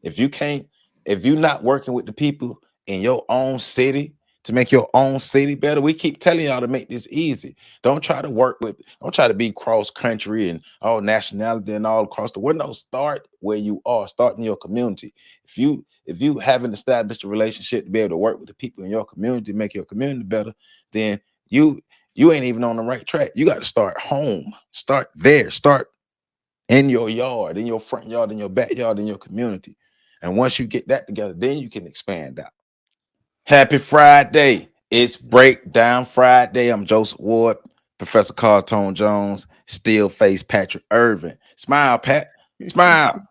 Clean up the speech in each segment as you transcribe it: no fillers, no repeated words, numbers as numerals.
If you can't, if you're not working with the people in your own city to make your own city better, we keep telling y'all to make this easy. Don't try to be cross country and all nationality and all across the world. No, start where you are, start in your community. If you haven't established a relationship to be able to work with the people in your community, make your community better, then you ain't even on the right track. You got to start home, start there, start in your yard, in your front yard, in your backyard, in your community. And once you get that together, then you can expand out. Happy Friday. It's Breakdown Friday. I'm Joseph Ward, Professor Carlton Jones, still face Patrick Irvin. Smile, Pat. Smile.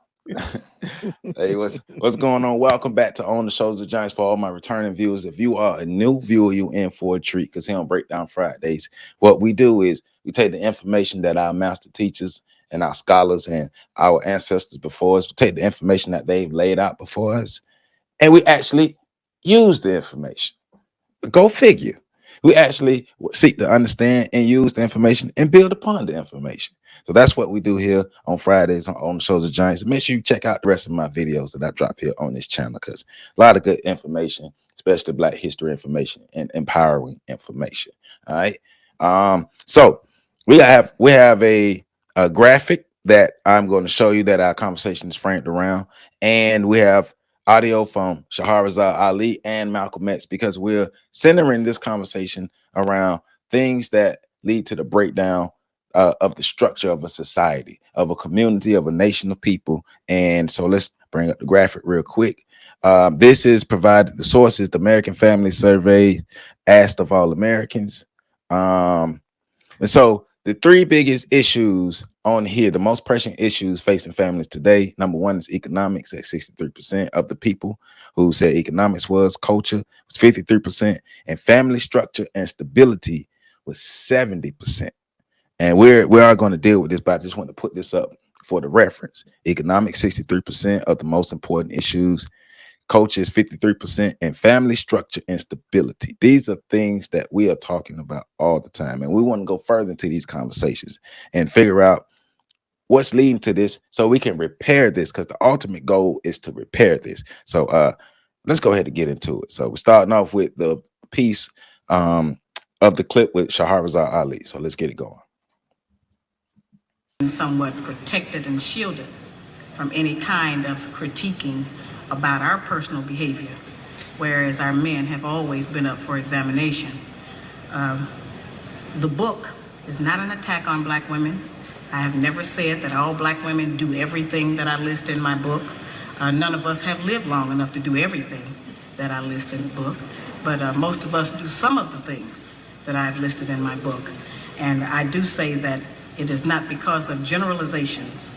Hey, what's going on? Welcome back to On the Shoulders of Giants for all my returning viewers. If you are a new viewer, you in for a treat because here on Breakdown Fridays, what we do is we take the information that our master teachers and our scholars and our ancestors before us, we take the information that they've laid out before us, and we actually use the information. Go figure. We actually seek to understand and use the information and build upon the information. So that's what we do here on Fridays on the Shows of Giants. Make sure you check out the rest of my videos that I drop here on this channel because a lot of good information, especially Black history information and empowering information. All right. So we have a graphic that I'm going to show you that our conversation is framed around, and we have audio from Sharhrzad Ali and Malcolm X because we're centering this conversation around things that lead to the breakdown of the structure of a society, of a community, of a nation of people. And so let's bring up the graphic real quick. This is provided, the source is the American Family Survey, asked of all Americans. And so the three biggest issues on here, the most pressing issues facing families today, number one is economics at 63% of the people who said economics was, culture was 53%, and family structure and stability was 70%. And we are going to deal with this, but I just want to put this up for the reference. Economics, 63% of the most important issues. Culture is 53%, and family structure and stability. These are things that we are talking about all the time. And we want to go further into these conversations and figure out what's leading to this so we can repair this, because the ultimate goal is to repair this. So let's go ahead and get into it. So we're starting off with the piece of the clip with Sharhrzad Ali. So let's get it going. Somewhat protected and shielded from any kind of critiquing about our personal behavior, whereas our men have always been up for examination. The book is not an attack on Black women. I have never said that all Black women do everything that I list in my book. None of us have lived long enough to do everything that I list in the book, but most of us do some of the things that I've listed in my book. And I do say that it is not because of generalizations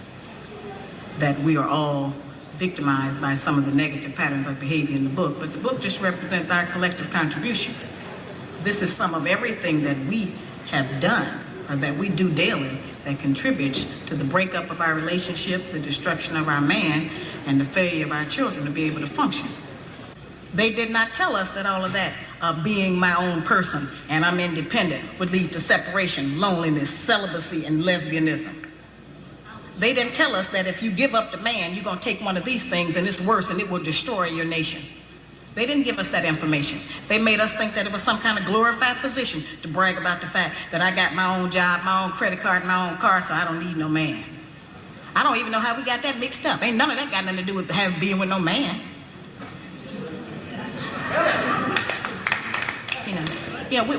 that we are all victimized by some of the negative patterns of behavior in the book, but the book just represents our collective contribution. This is some of everything that we have done or that we do daily that contributes to the breakup of our relationship, the destruction of our man, and the failure of our children to be able to function. They did not tell us that all of that, being my own person and I'm independent, would lead to separation, loneliness, celibacy, and lesbianism. They didn't tell us that if you give up the man, you're going to take one of these things and it's worse and it will destroy your nation. They didn't give us that information. They made us think that it was some kind of glorified position to brag about the fact that I got my own job, my own credit card, my own car, so I don't need no man. I don't even know how we got that mixed up. Ain't none of that got nothing to do with being with no man.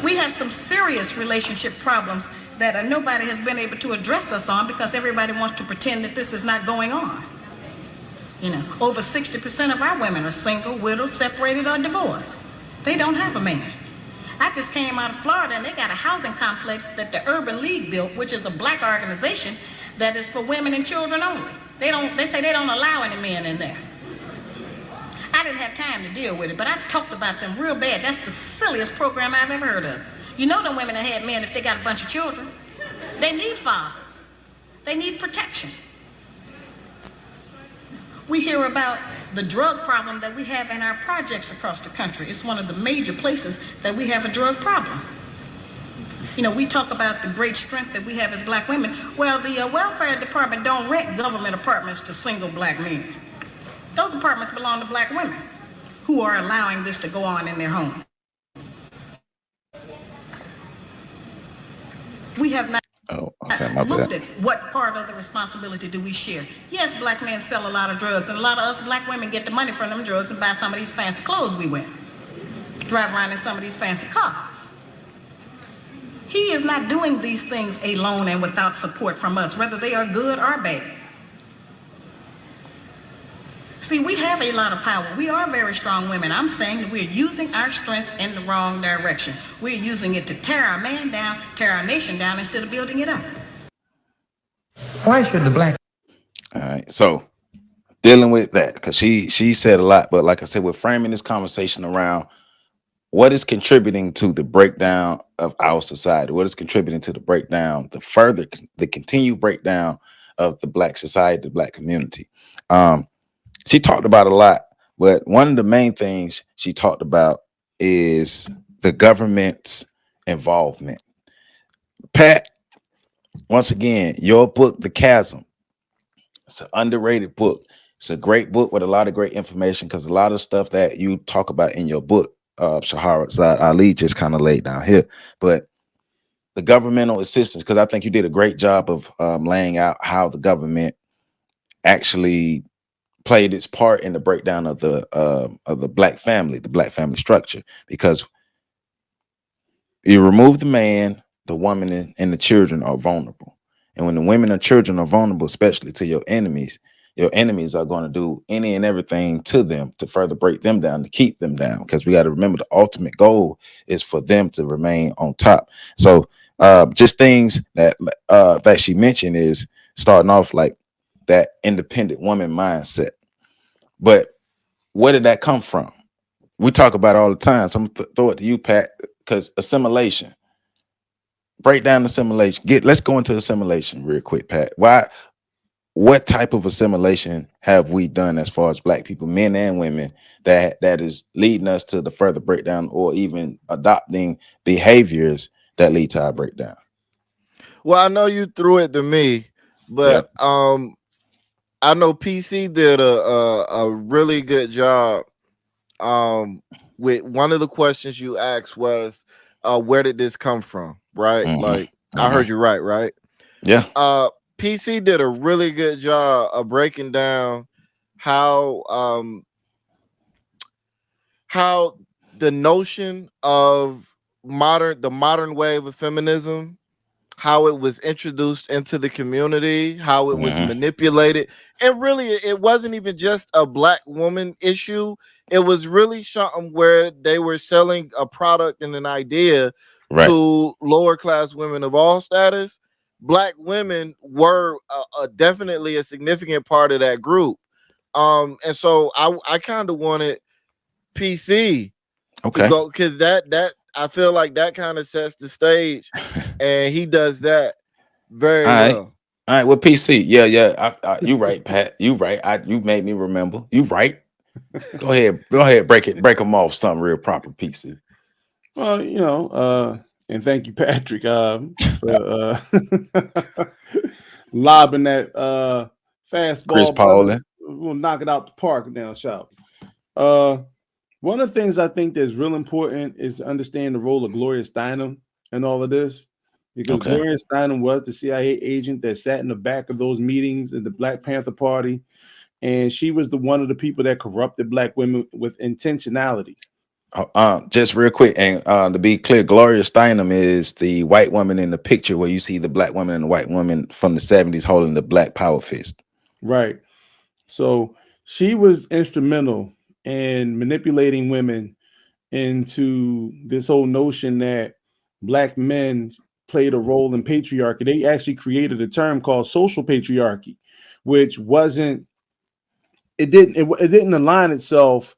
We have some serious relationship problems that nobody has been able to address us on because everybody wants to pretend that this is not going on. Over 60% of our women are single, widowed, separated, or divorced. They don't have a man. I just came out of Florida and they got a housing complex that the Urban League built, which is a Black organization that is for women and children only. They say they don't allow any men in there. I didn't have time to deal with it, but I talked about them real bad. That's the silliest program I've ever heard of. You know them women that had men if they got a bunch of children. They need fathers. They need protection. We hear about the drug problem that we have in our projects across the country. It's one of the major places that we have a drug problem. We talk about the great strength that we have as Black women. Well, the welfare department don't rent government apartments to single Black men. Those apartments belong to black women who are allowing this to go on in their home. We have not Oh, okay, my looked bad. at what part of the responsibility do we share. Yes, black men sell a lot of drugs, and a lot of us black women get the money from them drugs and buy some of these fancy clothes we wear, drive around in some of these fancy cars. He is not doing these things alone and without support from us, whether they are good or bad. See, we have a lot of power. We are very strong women. I'm saying that we're using our strength in the wrong direction. We're using it to tear our man down, tear our nation down, instead of building it up. Why should the black All right. So dealing with that, because she said a lot, but like I said, we're framing this conversation around what is contributing to the breakdown of our society, what is contributing to the breakdown, the continued breakdown of the black society, the black community. She talked about a lot, but one of the main things she talked about is the government's involvement. Pat, once again, your book, The Chasm, it's an underrated book. It's a great book with a lot of great information, because a lot of stuff that you talk about in your book, Sharhrzad Ali, just kind of laid down here. But the governmental assistance, because I think you did a great job of laying out how the government actually played its part in the breakdown of the black family structure. Because you remove the man, the woman, and the children are vulnerable. And when the women and children are vulnerable, especially to your enemies are going to do any and everything to them to further break them down, to keep them down. Because we got to remember, the ultimate goal is for them to remain on top. So just things that she mentioned is starting off like that independent woman mindset. But where did that come from? We talk about it all the time. So I'm gonna throw it to you, Pat, because assimilation. Break down assimilation. Let's go into assimilation real quick, Pat. What type of assimilation have we done as far as black people, men and women, that is leading us to the further breakdown, or even adopting behaviors that lead to our breakdown? Well, I know you threw it to me, but Yep. I know PC did a really good job. With one of the questions you asked was, where did this come from? Right? Like I heard you right? Yeah. PC did a really good job of breaking down how the notion of the modern wave of feminism, how it was introduced into the community, how it was manipulated. And really, it wasn't even just a black woman issue. It was really something where they were selling a product and an idea to lower class women of all status. Black women were definitely a significant part of that group. And so I kind of wanted PC to go, because that I feel like that kind of sets the stage, and he does that very well. All right, well, PC, yeah, you right, Pat, you right. You made me remember. You right. Go ahead, break them off something real proper, PC. Well, and thank you, Patrick, for lobbing that fastball. Chris Paulin. We'll knock it out the park now, shout. One of the things I think that's real important is to understand the role of Gloria Steinem in all of this. Because Gloria Steinem was the CIA agent that sat in the back of those meetings in the Black Panther Party. And she was one of the people that corrupted black women with intentionality. Just real quick, and to be clear, Gloria Steinem is the white woman in the picture where you see the black woman and the white woman from the 70s holding the black power fist. Right. So she was instrumental in manipulating women into this whole notion that black men played a role in patriarchy. They actually created a term called social patriarchy, which it didn't align itself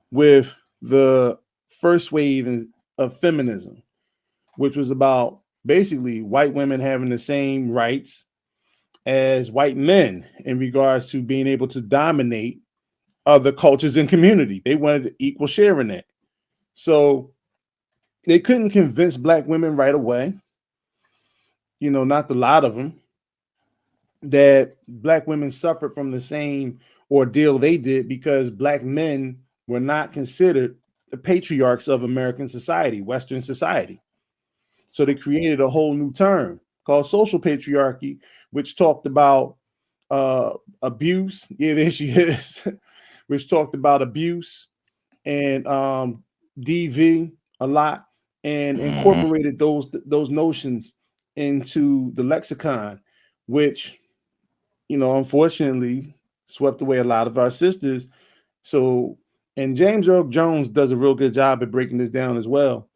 with the first wave of feminism, which was about basically white women having the same rights as white men in regards to being able to dominate other cultures and community. They wanted equal share in that. So they couldn't convince black women right away, not a lot of them, that black women suffered from the same ordeal they did because black men were not considered the patriarchs of American society, Western society. So they created a whole new term called social patriarchy, which talked about abuse. Yeah, there she is, which talked about abuse and DV a lot, and incorporated those notions into the lexicon, which, you know, unfortunately swept away a lot of our sisters. So, and James Earl Jones does a real good job at breaking this down as well.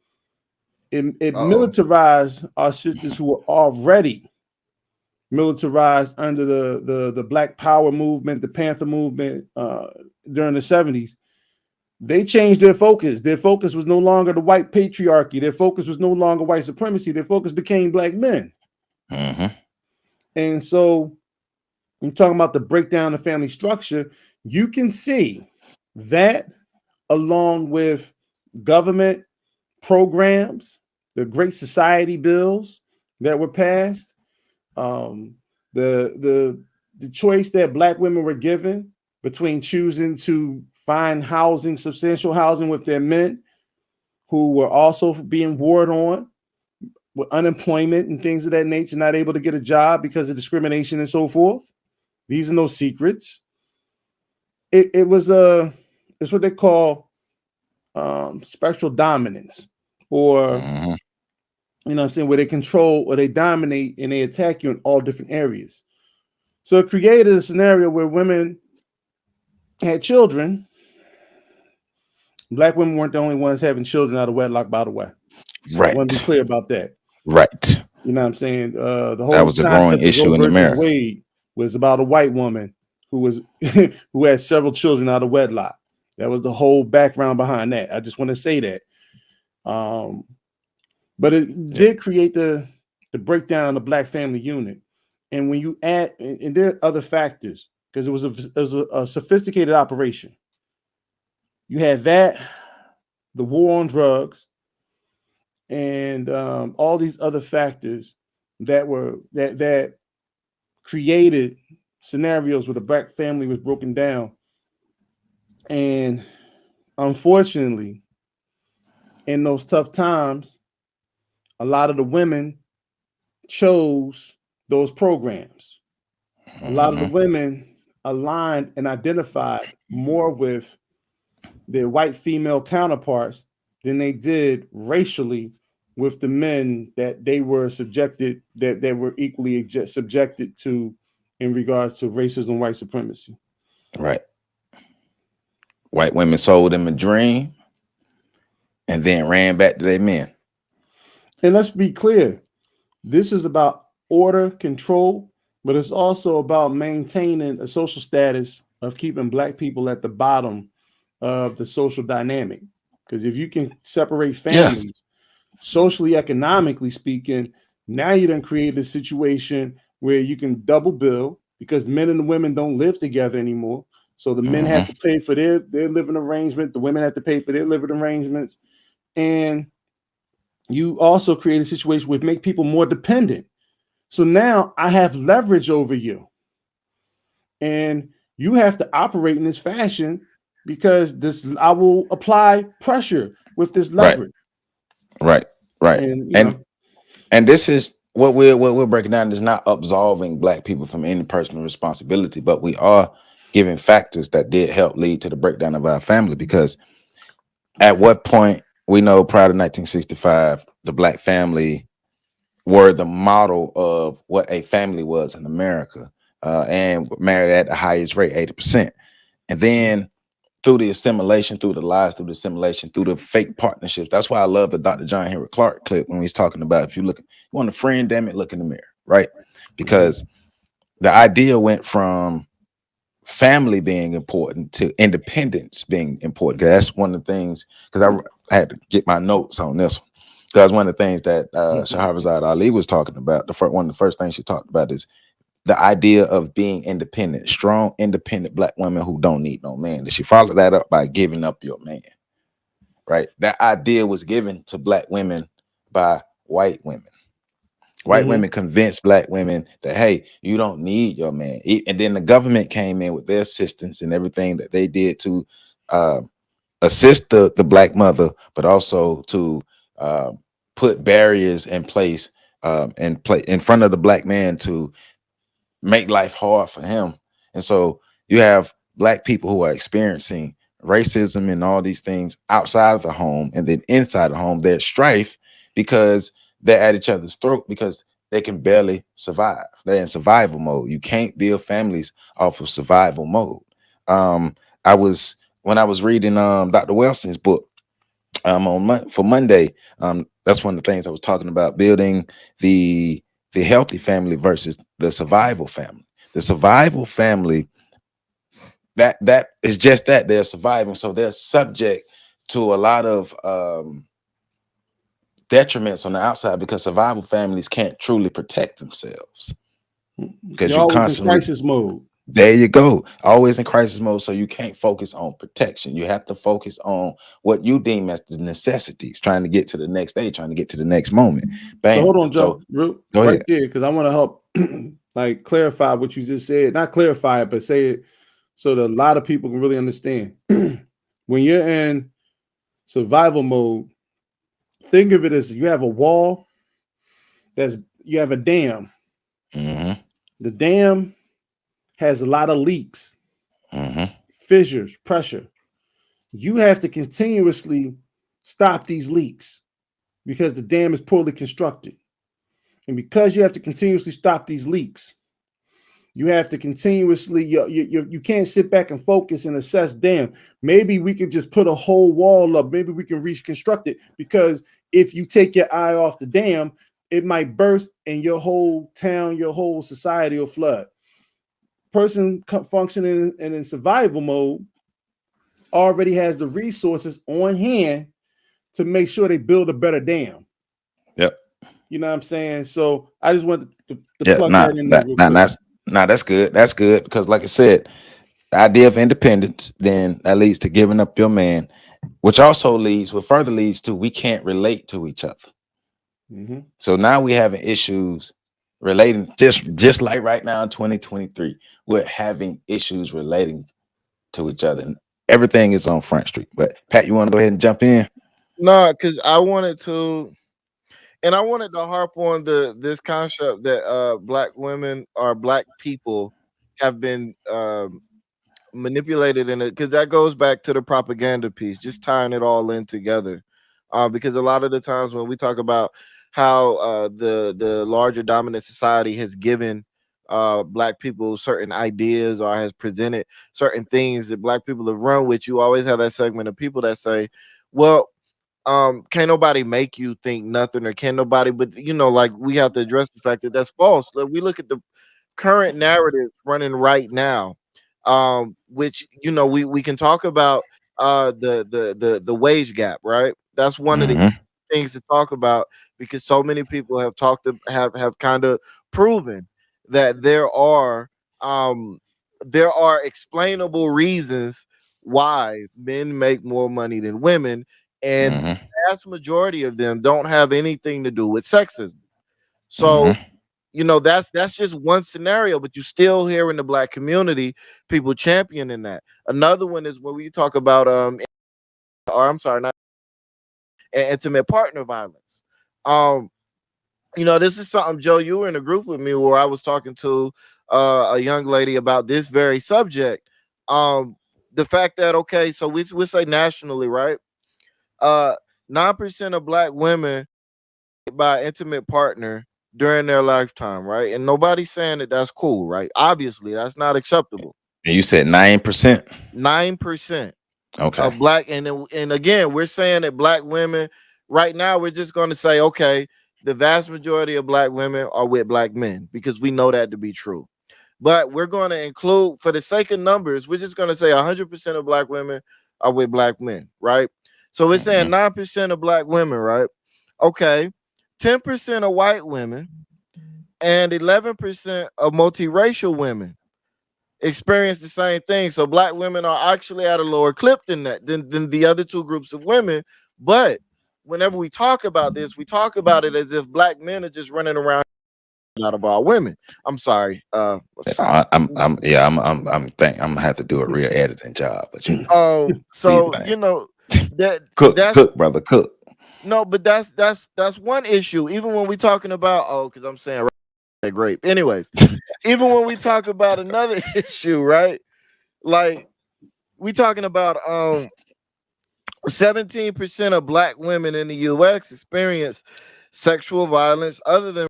It militarized our sisters who were already militarized under the Black Power movement, the Panther movement during the 70s. They changed their focus. Their focus was no longer the white patriarchy. Their focus was no longer white supremacy. Their focus became black men. And so, I'm talking about the breakdown of family structure. You can see that along with government programs, the Great Society bills that were passed, the choice that black women were given between choosing to find housing, substantial housing with their men who were also being warred on with unemployment and things of that nature, not able to get a job because of discrimination and so forth. These are no secrets. It was it's what they call spectral dominance, or you know what I'm saying, where they control or they dominate and they attack you in all different areas. So it created a scenario where women had children. Black women weren't the only ones having children out of wedlock, by the way. Right. I want to be clear about that. Right. You know what I'm saying? The whole That was a growing issue in America. Wade was about a white woman who was who had several children out of wedlock. That was the whole background behind that. I just want to say that. But it did create the breakdown of the black family unit. And when you add, and there are other factors, because it was a sophisticated operation. You had that, the war on drugs, and all these other factors that created scenarios where the black family was broken down. And unfortunately, in those tough times, a lot of the women chose those programs. A lot of the women aligned and identified more with their white female counterparts than they did racially with the men that they were subjected, that they were equally subjected to in regards to racism, white supremacy. Right. White women sold them a dream and then ran back to their men. And let's be clear, this is about order, control, but it's also about maintaining a social status of keeping black people at the bottom of the social dynamic. Because if you can separate families, socially, economically speaking, now you done created a situation where you can double bill because men and the women don't live together anymore. So the men have to pay for their living arrangement. The women have to pay for their living arrangements. And you also create a situation where make people more dependent. So now I have leverage over you. And you have to operate in this fashion because I will apply pressure with this leverage. Right. And this is what we're breaking down is not absolving black people from any personal responsibility, but we are giving factors that did help lead to the breakdown of our family. Because at what point, we know prior to 1965, the black family were the model of what a family was in America, and married at the highest rate, 80%. And then through the assimilation, through the lies, through the assimilation, through the fake partnerships. That's why I love the Dr. John Henry Clark clip when he's talking about, if you want a friend, damn it, look in the mirror, right? Because the idea went from family being important to independence being important. Because that's one of the things, because I had to get my notes on this one. Because one of the things that Sharhrzad Ali was talking about, one of the first things she talked about is the idea of being independent, strong, independent black women who don't need no man. She followed that up by giving up your man, right? That idea was given to black women by white women. White women convinced black women that, hey, you don't need your man. And then the government came in with their assistance and everything that they did to assist the black mother, but also to put barriers in place and play in front of the black man to make life hard for him. And so you have black people who are experiencing racism and all these things outside of the home, and then inside the home there's strife because they're at each other's throat because they can barely survive. They're in survival mode. You can't build families off of survival mode. I was when I was reading Dr. Wilson's book for Monday, that's one of the things I was talking about, building the healthy family versus the survival family. The survival family, that is just that they're surviving, so they're subject to a lot of detriments on the outside because survival families can't truly protect themselves because You're you always constantly in crisis mode. there you go, always in crisis mode. So you can't focus on protection. You have to focus on what you deem as the necessities, trying to get to the next day, trying to get to the next moment. Bam. So hold on, Joe. Go right ahead. there, because I want to help like clarify what you just said. Not clarify it, but say it so that a lot of people can really understand. When you're in survival mode, think of it as you have a wall, you have a dam. The dam has a lot of leaks, fissures, pressure. You have to continuously stop these leaks because the dam is poorly constructed. And because you have to continuously stop these leaks, you have to continuously, you can't sit back and focus and assess, damn, maybe we could just put a whole wall up. Maybe we can reconstruct it, because if you take your eye off the dam, it might burst and your whole town, your whole society will flood. Person functioning in survival mode already has the resources on hand to make sure they build a better dam. Yep. You know what I'm saying? So I just want to plug that in there real quick. That's good. That's good, because like I said, the idea of independence, then that leads to giving up your man, which also further leads to we can't relate to each other. So now we having issues relating, just like right now in 2023, we're having issues relating to each other, and everything is on Front Street. But Pat, you want to go ahead and jump in? No, because I wanted to harp on this concept that black women or black people have been manipulated in it, because that goes back to the propaganda piece, just tying it all in together. Because a lot of the times when we talk about how the larger dominant society has given black people certain ideas or has presented certain things that black people have run with, you always have that segment of people that say, well, can't nobody make you think nothing, or can nobody, but like, we have to address the fact that that's false. Like, we look at the current narrative running right now, which we can talk about the wage gap, right? That's one of the things to talk about, because so many people have have kind of proven that there are explainable reasons why men make more money than women, and the vast majority of them don't have anything to do with sexism. So that's just one scenario, but you still hear in the black community people championing that. Another one is when we talk about not intimate partner violence. This is something, Joe, you were in a group with me where I was talking to a young lady about this very subject. The fact that, okay, so we say nationally, right? 9% of black women by intimate partner during their lifetime, right? And nobody's saying that that's cool, right? Obviously, that's not acceptable. And you said 9%. 9%. Okay. Of black, and again, we're saying that black women right now, we're just going to say, okay, the vast majority of black women are with black men, because we know that to be true. But we're going to include, for the sake of numbers, we're just going to say 100% of black women are with black men, right? So we're saying 9% of black women, right? Okay, 10% of white women and 11% of multiracial women experience the same thing. So black women are actually at a lower clip than the other two groups of women. But whenever we talk about this, we talk about it as if black men are just running around not about women. I'm sorry. I'm gonna have to do a real editing job, but you know, do your So thing. that's Cook, brother, cook. no, but that's one issue. Even when we talking about because I'm saying right, grape. Anyways, even when we talk about another issue, right? Like we talking about 17% of black women in the US experience sexual violence other than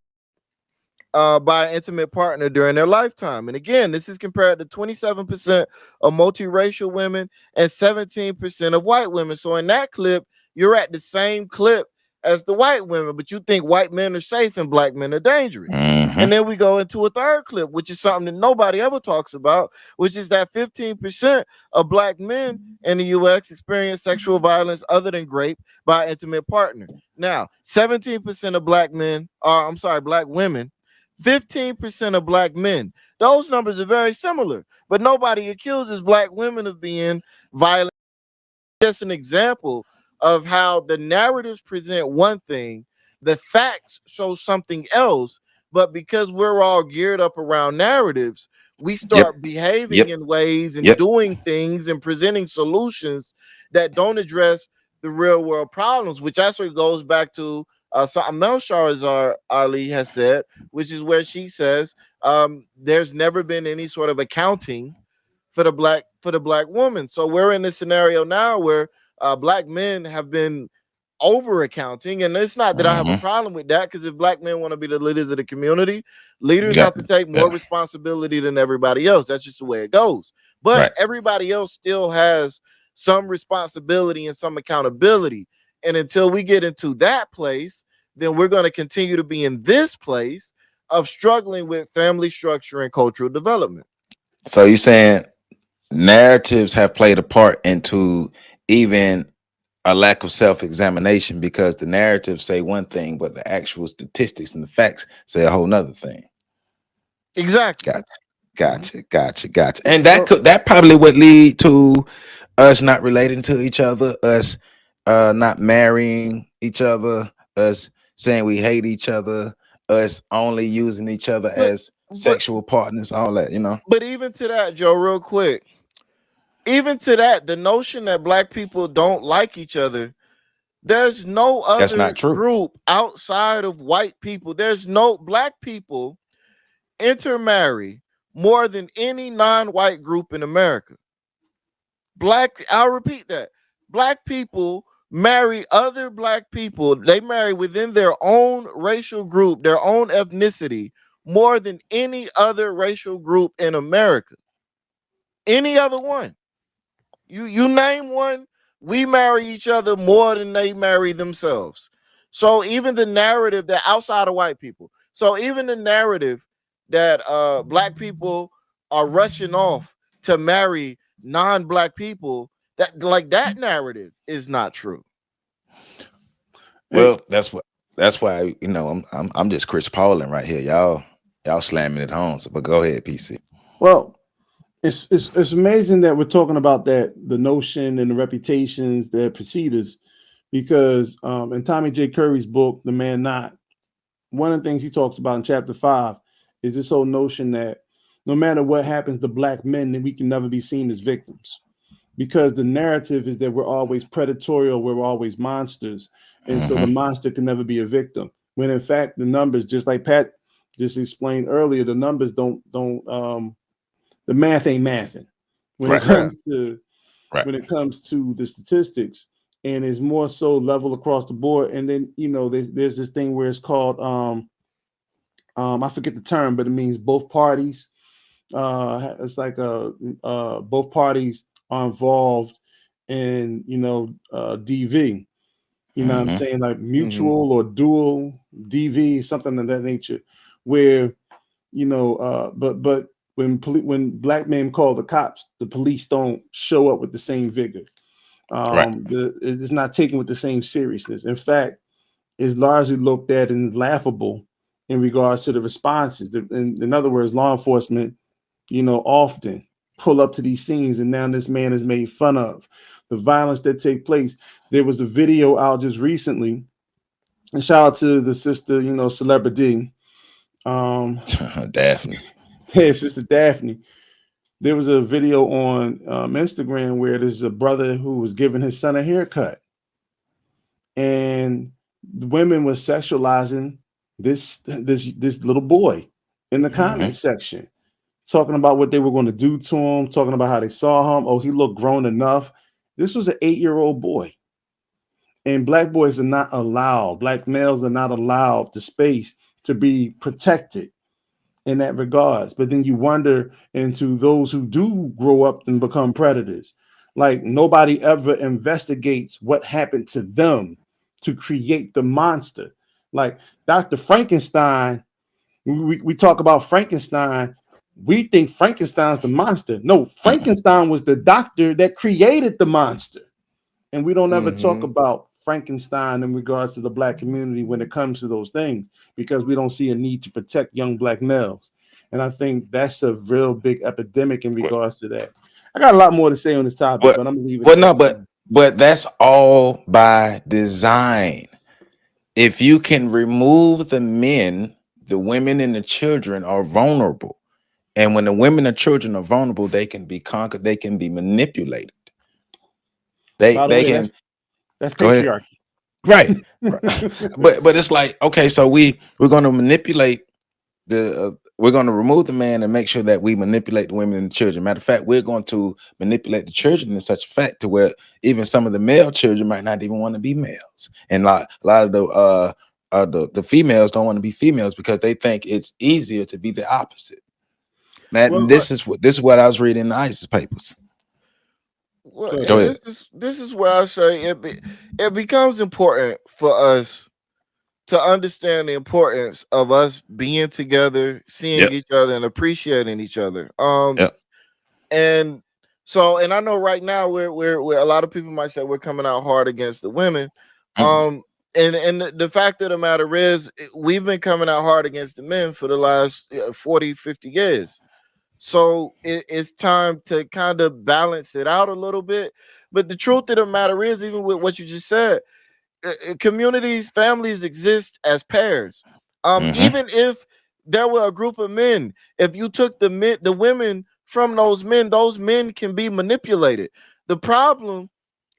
by an intimate partner during their lifetime. And again, this is compared to 27% of multiracial women and 17% of white women. So in that clip, you're at the same clip as the white women, but you think white men are safe and black men are dangerous. And then we go into a third clip, which is something that nobody ever talks about, which is that 15% of black men in the US experience sexual violence other than rape by an intimate partner. Now, 17% of black men, or I'm sorry, black women, 15% of black men. Those numbers are very similar, but nobody accuses black women of being violent. Just an example of how the narratives present one thing, the facts show something else, but because we're all geared up around narratives, we start behaving in ways and doing things and presenting solutions that don't address the real world problems, which actually goes back to something else Sharhrzad Ali has said, which is where she says there's never been any sort of accounting for the black woman. So we're in this scenario now where black men have been over accounting, and it's not that I have a problem with that, because if black men want to be the leaders of the community, leaders have to take more responsibility than everybody else. That's just the way it goes. But everybody else still has some responsibility and some accountability. And until we get into that place, then we're going to continue to be in this place of struggling with family structure and cultural development. So you're saying narratives have played a part into even a lack of self-examination, because the narratives say one thing, but the actual statistics and the facts say a whole nother thing. Exactly. Gotcha. And that probably would lead to us not relating to each other, us not marrying each other, us saying we hate each other, us only using each other as sexual partners, all that, you know. But even to that, Joe, real quick, even to that, the notion that black people don't like each other, there's no That's other not true. group outside of white people. There's no black people intermarry more than any non-white group in America. I'll repeat that. Black people marry other black people. They marry within their own racial group, their own ethnicity, more than any other racial group in America. Any other one. You name one, we marry each other more than they marry themselves. So even the narrative that outside of white people, so even the narrative that black people are rushing off to marry non-black people, that narrative is not true. Well, that's why, you know, I'm just Chris Paulin right here. Y'all slamming it home. So, but go ahead, PC. Well, it's amazing that we're talking about that, the notion and the reputations that precede us, because in Tommy J. Curry's book, The Man Not, one of the things he talks about in chapter 5 is this whole notion that no matter what happens to black men, that we can never be seen as victims, because the narrative is that we're always predatory, we're always monsters, and so the monster can never be a victim. When in fact the numbers, just like Pat just explained earlier, the numbers don't the math ain't mathing when it comes to the statistics, and it's more so level across the board. And then, you know, there's this thing where it's called I forget the term, but it means both parties. It's like both parties are involved in, you know, DV. You know what I'm saying? Like mutual or dual DV, something of that nature, where, you know, but when black men call the cops, the police don't show up with the same vigor. It's not taken with the same seriousness. In fact, it's largely looked at and laughable in regards to the responses. In other words, law enforcement, you know, often pull up to these scenes, and now this man is made fun of. The violence that take place. There was a video out just recently, and shout out to the sister, you know, Celebrity, Daphne. Yeah, Sister Daphne. There was a video on Instagram where there's a brother who was giving his son a haircut, and the women was sexualizing this little boy in the comment section, talking about what they were going to do to him, talking about how they saw him. Oh, he looked grown enough. This was an 8-year-old boy. And black boys are not allowed, black males are not allowed the space to be protected in that regards. But then you wonder into those who do grow up and become predators. Like nobody ever investigates what happened to them to create the monster. Like Dr. Frankenstein, we talk about Frankenstein. We think Frankenstein's the monster. No, Frankenstein was the doctor that created the monster. And we don't ever talk about Frankenstein in regards to the black community when it comes to those things, because we don't see a need to protect young black males. And I think that's a real big epidemic in regards to that. I got a lot more to say on this topic, but I'm gonna leave it. But that's all by design. If you can remove the men, the women and the children are vulnerable. And when the women and children are vulnerable, they can be conquered, they can be manipulated. They can that's go ahead. patriarchy. Right. but it's like, okay, so we're going to manipulate we're going to remove the man and make sure that we manipulate the women and the children. Matter of fact, we're going to manipulate the children in such a fact to where even some of the male children might not even want to be males, and a lot of the females don't want to be females because they think it's easier to be the opposite. Man, Well, this is what I was reading in the ISIS papers. well, Go and ahead. this is where I say it becomes important for us to understand the importance of us being together, seeing Yep. each other, and appreciating each other. Yep. And so, and I know right now we're a lot of people might say we're coming out hard against the women. Mhm. And the fact of the matter is, we've been coming out hard against the men for the last 40, 50 years. So it's time to kind of balance it out a little bit. But the truth of the matter is, even with what you just said, communities, families exist as pairs. Mhm. Even if there were a group of men, if you took the women from those men can be manipulated. The problem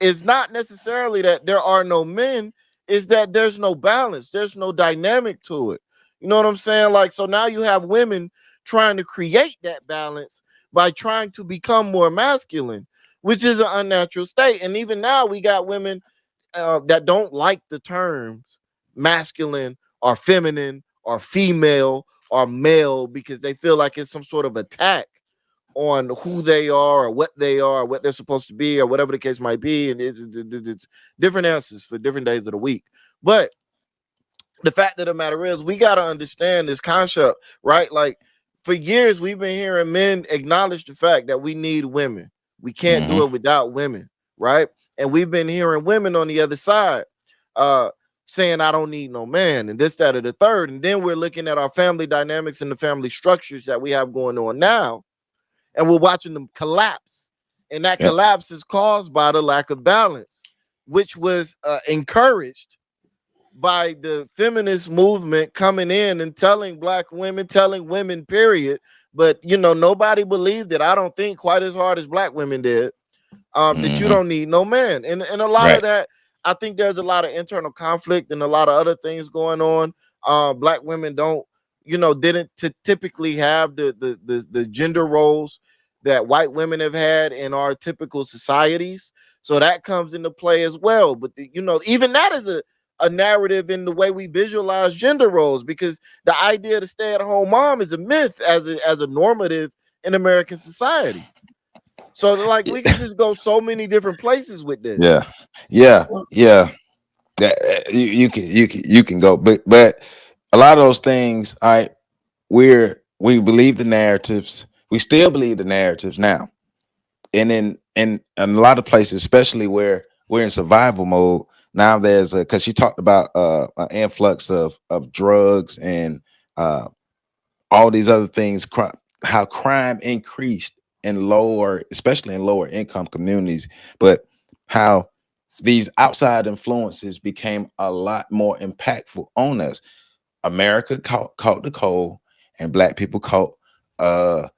is not necessarily that there are no men, is that there's no balance, there's no dynamic to it. You know what I'm saying? Like, so now you have women trying to create that balance by trying to become more masculine, which is an unnatural state. And even now we got women that don't like the terms masculine or feminine or female or male because they feel like it's some sort of attack on who they are or what they're supposed to be or whatever the case might be. And it's different answers for different days of the week. But the fact of the matter is, we got to understand this concept, right? Like, for years, we've been hearing men acknowledge the fact that we need women. We can't do Mhm. it without women, right? And we've been hearing women on the other side uh, saying, I don't need no man, and this, that, or the third. And then we're looking at our family dynamics and the family structures that we have going on now, and we're watching them collapse. And that Yep. collapse is caused by the lack of balance, which was encouraged by the feminist movement coming in and telling women, period. But nobody believed it. I don't think quite as hard as black women did. That you Mhm. don't need no man, and a lot of Right. that. I think there's a lot of internal conflict and a lot of other things going on. Black women don't, didn't typically have the gender roles that white women have had in our typical societies. So that comes into play as well. But even that is a narrative in the way we visualize gender roles, because the idea to stay at home mom is a myth as a normative in American society. So like we could just go so many different places with this. Yeah. Yeah. Yeah. That you can go, but a lot of those things, all right, we believe the narratives. We still believe the narratives now. And in a lot of places, especially where we're in survival mode, now there's a, because she talked about an influx of drugs and uh all these other things, how crime increased in lower, especially in lower income communities, but how these outside influences became a lot more impactful on us. America caught the cold, and black people caught uh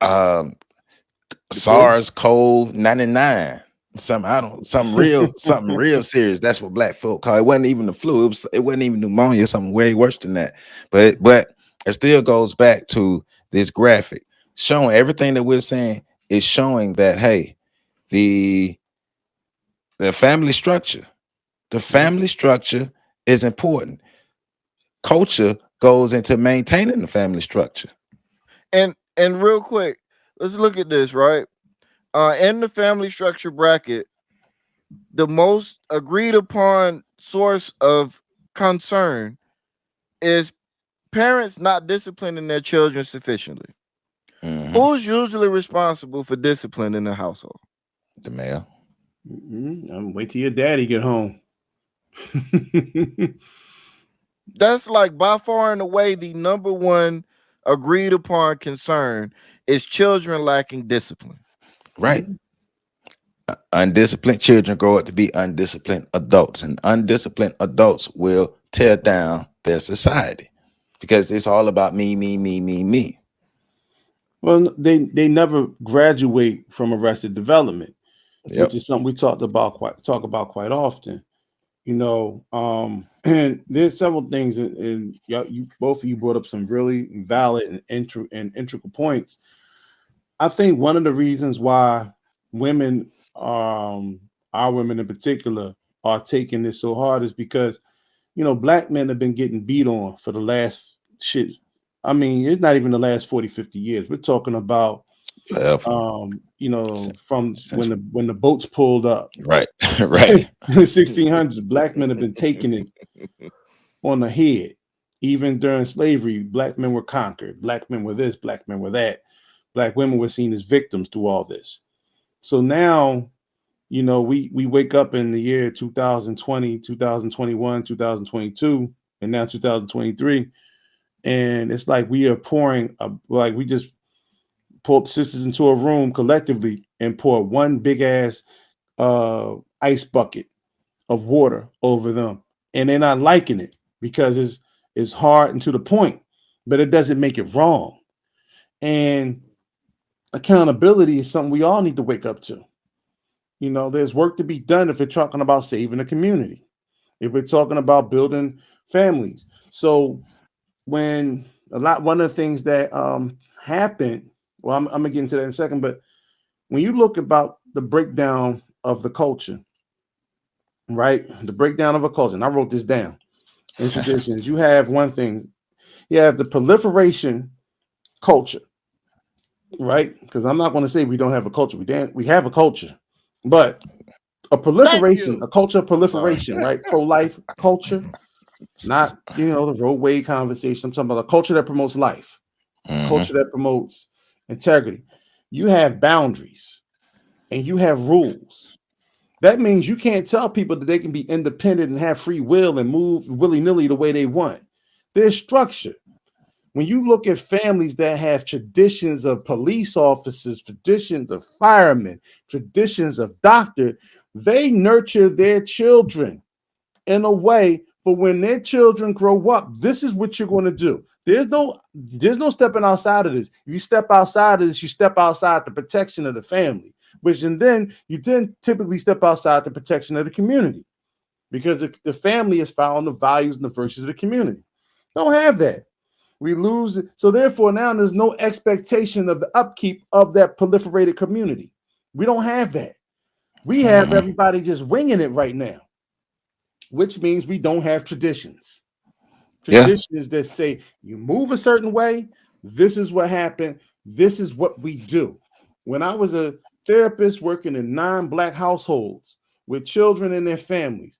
um SARS COVID-99. Something real serious. That's what black folk call it. It wasn't even the flu. It wasn't even pneumonia. Something way worse than that. But it still goes back to this graphic showing everything that we're saying is showing that, hey, the family structure, is important. Culture goes into maintaining the family structure. And real quick, let's look at this, right? In the family structure bracket, the most agreed upon source of concern is parents not disciplining their children sufficiently. Who's usually responsible for discipline in the household? The male. I'm wait till your daddy get home. That's like by far and away the number one agreed upon concern is children lacking discipline. Right. Undisciplined children grow up to be undisciplined adults, and undisciplined adults will tear down their society because it's all about me. Well, they never graduate from arrested development, which is something we talk about quite often. You know, and there's several things, and you both of you brought up some really valid and integral points. I think one of the reasons why women, our women in particular, are taking this so hard is because, you know, black men have been getting beat on for the last shit. I mean, it's not even the last 40, 50 years. We're talking about, you know, from when the boats pulled up. Right, right. In the 1600s, black men have been taking it on the head. Even during slavery, black men were conquered. Black men were this, black men were that. Black women were seen as victims through all this. So now, you know, we wake up in the year 2020, 2021, 2022, and now 2023. And it's like we are pouring, like we just pulled sisters into a room collectively and pour one big ass ice bucket of water over them. And they're not liking it because it's hard and to the point, but it doesn't make it wrong. And accountability is something we all need to wake up to. You know, there's work to be done if we're talking about saving the community, if we're talking about building families. So one of the things that happened, well, I'm gonna get into that in a second, but when you look about the breakdown of the culture, right? The breakdown of a culture, and I wrote this down in traditions, you have one thing, you have the proliferation culture, right? Because I'm not going to say we don't have a culture. We have a culture, but a proliferation, a culture of proliferation, right? Pro-life culture, not, you know, the roadway conversation. I'm talking about a culture that promotes life, culture that promotes integrity. You have boundaries and you have rules. That means you can't tell people that they can be independent and have free will and move willy-nilly the way they want. There's structure. When you look at families that have traditions of police officers, traditions of firemen, traditions of doctor, they nurture their children in a way for when their children grow up, this is what you're going to do. There's no stepping outside of this. If you step outside of this, you step outside the protection of the family, and then you typically step outside the protection of the community because the family is following the values and the virtues of the community. Don't have that. We lose it. So therefore, now there's no expectation of the upkeep of that proliferated community. We don't have that. We have everybody just winging it right now, which means we don't have traditions. Traditions that say you move a certain way, this is what happened, this is what we do. When I was a therapist working in non-black households with children and their families,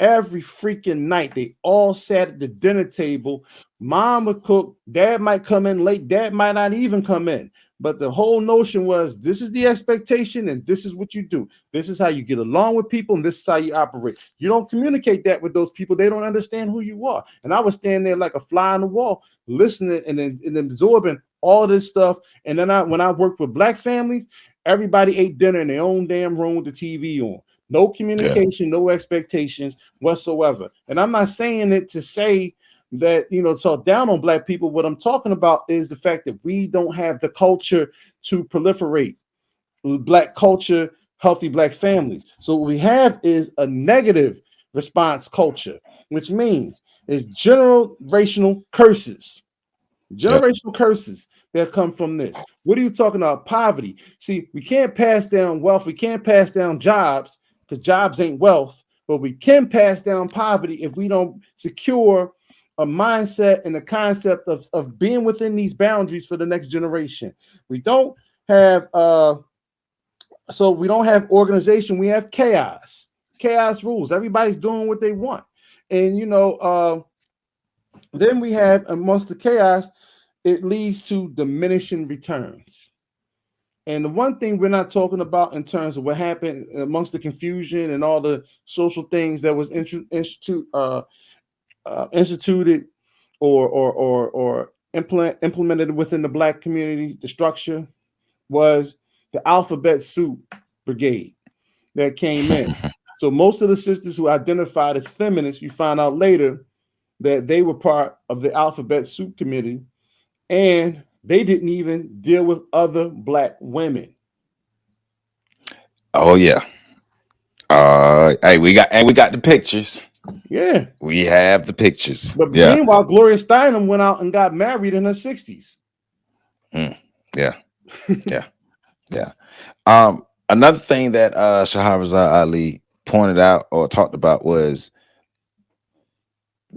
every freaking night they all sat at the dinner table. Mom would cook, dad might come in late, dad might not even come in. But the whole notion was this is the expectation and this is what you do. This is how you get along with people and this is how you operate. You don't communicate that with those people. They don't understand who you are. And I was standing there like a fly on the wall, listening and absorbing all this stuff. And then when I worked with black families, everybody ate dinner in their own damn room with the TV on. No communication, no expectations whatsoever. And I'm not saying it to say that, talk down on Black people. What I'm talking about is the fact that we don't have the culture to proliferate Black culture, healthy Black families. So what we have is a negative response culture, which means it's generational curses. Generational curses that come from this. What are you talking about? Poverty. See, we can't pass down wealth. We can't pass down jobs because jobs ain't wealth, but we can pass down poverty if we don't secure a mindset and a concept of being within these boundaries for the next generation. We don't have so we don't have organization, we have chaos. Chaos rules. Everybody's doing what they want. And then we have amongst the chaos, it leads to diminishing returns. And the one thing we're not talking about in terms of what happened amongst the confusion and all the social things that was instituted or implemented within the Black community, the structure was the alphabet soup brigade that came in. So most of the sisters who identified as feminists, you find out later that they were part of the alphabet soup committee, and they didn't even deal with other Black women. Oh yeah. Hey, we got the pictures. Yeah, we have the pictures. But meanwhile, Gloria Steinem went out and got married in her 60s. Yeah. Another thing that Sharhrzad Ali pointed out or talked about was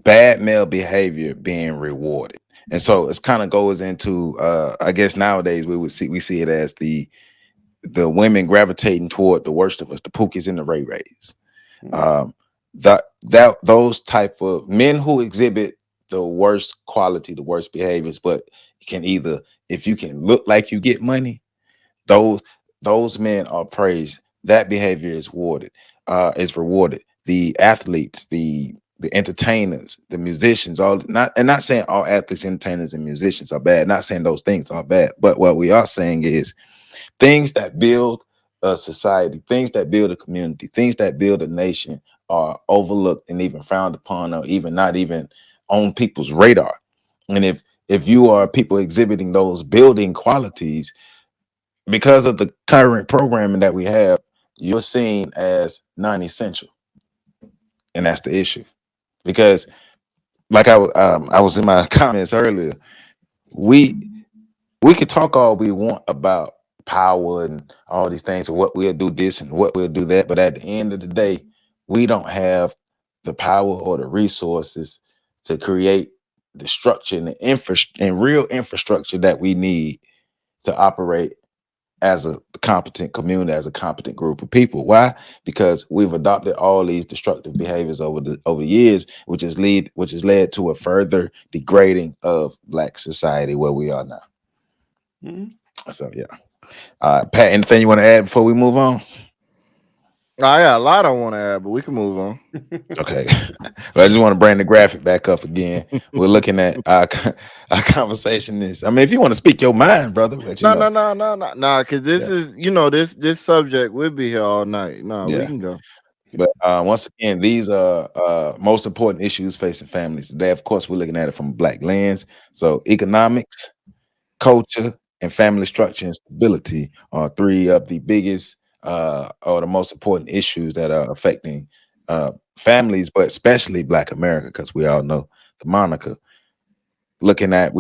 bad male behavior being rewarded. And so it kind of goes into I guess nowadays we see it as the women gravitating toward the worst of us, the Pookies and the Ray Rays. Those type of men who exhibit the worst quality, the worst behaviors, but can either, if you can look like you get money, those men are praised. That behavior is rewarded. The athletes, the entertainers, the musicians, not saying all athletes, entertainers, and musicians are bad. Not saying those things are bad, but what we are saying is things that build a society, things that build a community, things that build a nation are overlooked and even frowned upon, or even not even on people's radar. And if you are people exhibiting those building qualities, because of the current programming that we have, you're seen as non-essential, and that's the issue. Because, like I was in my comments earlier, we could talk all we want about power and all these things, and what we'll do this and what we'll do that, but at the end of the day, we don't have the power or the resources to create the structure and the real infrastructure that we need to operate as a competent community, as a competent group of people. Why? Because we've adopted all these destructive behaviors over the years, which has led to a further degrading of Black society where we are now. So yeah. Pat, anything you want to add before we move on? I got a lot I want to add, but we can move on. Okay. Well, I just want to bring the graphic back up again. We're looking at our conversation is, I mean, if you want to speak your mind, brother. No, because this is, this subject, we'll be here all night. We can go. But once again, these are most important issues facing families today. Of course, we're looking at it from a Black lens. So economics, culture, and family structure and stability are three of the biggest or the most important issues that are affecting families, but especially Black America, because we all know the moniker. We're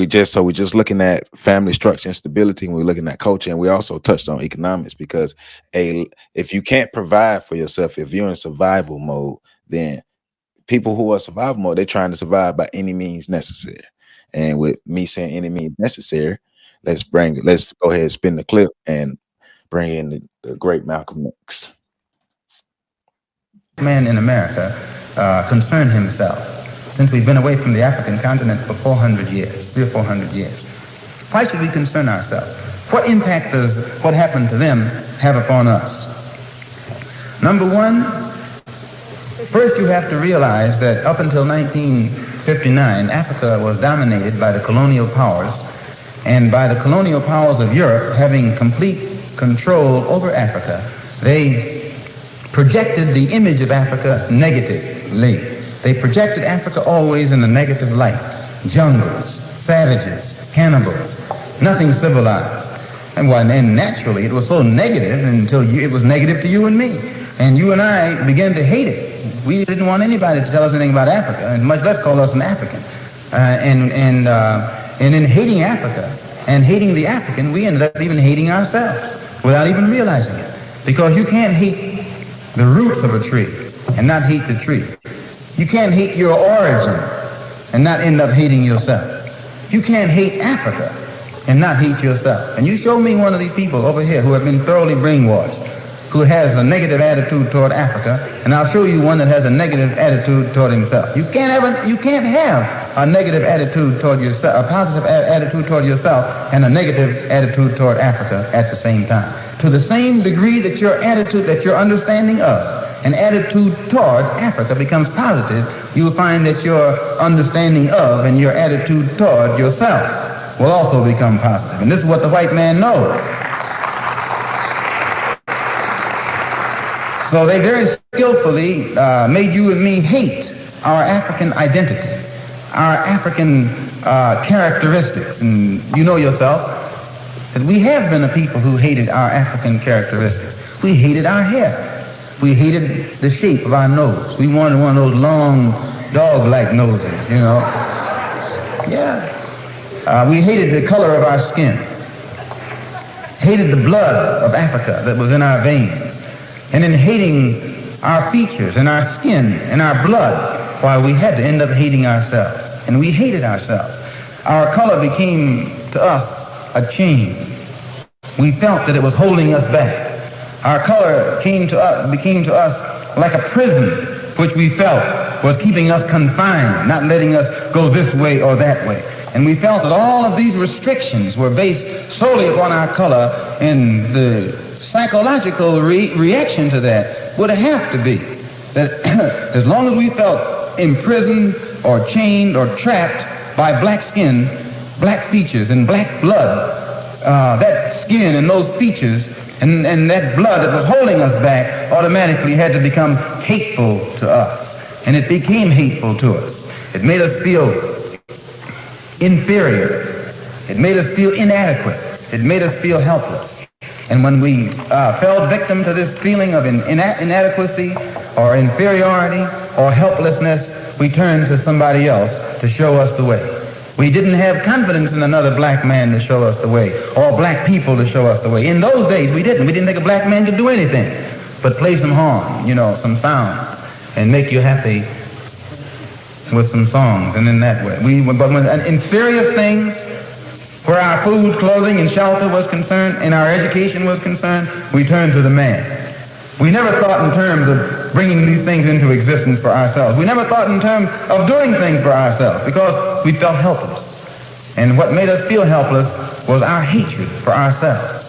just looking at family structure and stability, and we're looking at culture, and we also touched on economics, because if you can't provide for yourself, if you're in survival mode, then people who are survival mode, they're trying to survive by any means necessary. And with me saying any means necessary, let's go ahead and spin the clip and bring in the great Malcolm X. Man in America concern himself, since we've been away from the African continent for 400 years, 300 or 400 years. Why should we concern ourselves? What impact does what happened to them have upon us? Number one, first you have to realize that up until 1959, Africa was dominated by the colonial powers, and by the colonial powers of Europe having complete control over Africa, they projected the image of Africa negatively. They projected Africa always in a negative light. Jungles, savages, cannibals, nothing civilized. And naturally, it was so negative until it was negative to you and me. And you and I began to hate it. We didn't want anybody to tell us anything about Africa, and much less call us an African. And in hating Africa and hating the African, we ended up even hating ourselves without even realizing it. Because you can't hate the roots of a tree and not hate the tree. You can't hate your origin and not end up hating yourself. You can't hate Africa and not hate yourself. And you show me one of these people over here who have been thoroughly brainwashed, who has a negative attitude toward Africa, and I'll show you one that has a negative attitude toward himself. You can't have a negative attitude toward yourself, a positive attitude toward yourself, and a negative attitude toward Africa at the same time. To the same degree that your attitude, that your understanding of an attitude toward Africa becomes positive, you'll find that your understanding of and your attitude toward yourself will also become positive. And this is what the white man knows. So they very skillfully made you and me hate our African identity, our African characteristics. And you know yourself that we have been a people who hated our African characteristics. We hated our hair. We hated the shape of our nose. We wanted one of those long dog-like noses, you know. Yeah. We hated the color of our skin. Hated the blood of Africa that was in our veins. And in hating our features and our skin and our blood, why, we had to end up hating ourselves. And we hated ourselves. Our color became to us a chain. We felt that it was holding us back. Our color became to us like a prison, which we felt was keeping us confined, not letting us go this way or that way. And we felt that all of these restrictions were based solely upon our color, and the psychological reaction to that would have to be that as long as we felt imprisoned or chained or trapped by black skin, black features, and black blood, that skin and those features and that blood that was holding us back automatically had to become hateful to us. And it became hateful to us. It made us feel inferior. It made us feel inadequate. It made us feel helpless. And when we fell victim to this feeling of inadequacy or inferiority or helplessness, we turned to somebody else to show us the way. We didn't have confidence in another black man to show us the way, or black people to show us the way. In those days, we didn't. We didn't think a black man could do anything but play some horn, you know, some sound, and make you happy with some songs. And in that way, in serious things, where our food, clothing, and shelter was concerned, and our education was concerned, we turned to the man. We never thought in terms of bringing these things into existence for ourselves. We never thought in terms of doing things for ourselves because we felt helpless. And what made us feel helpless was our hatred for ourselves.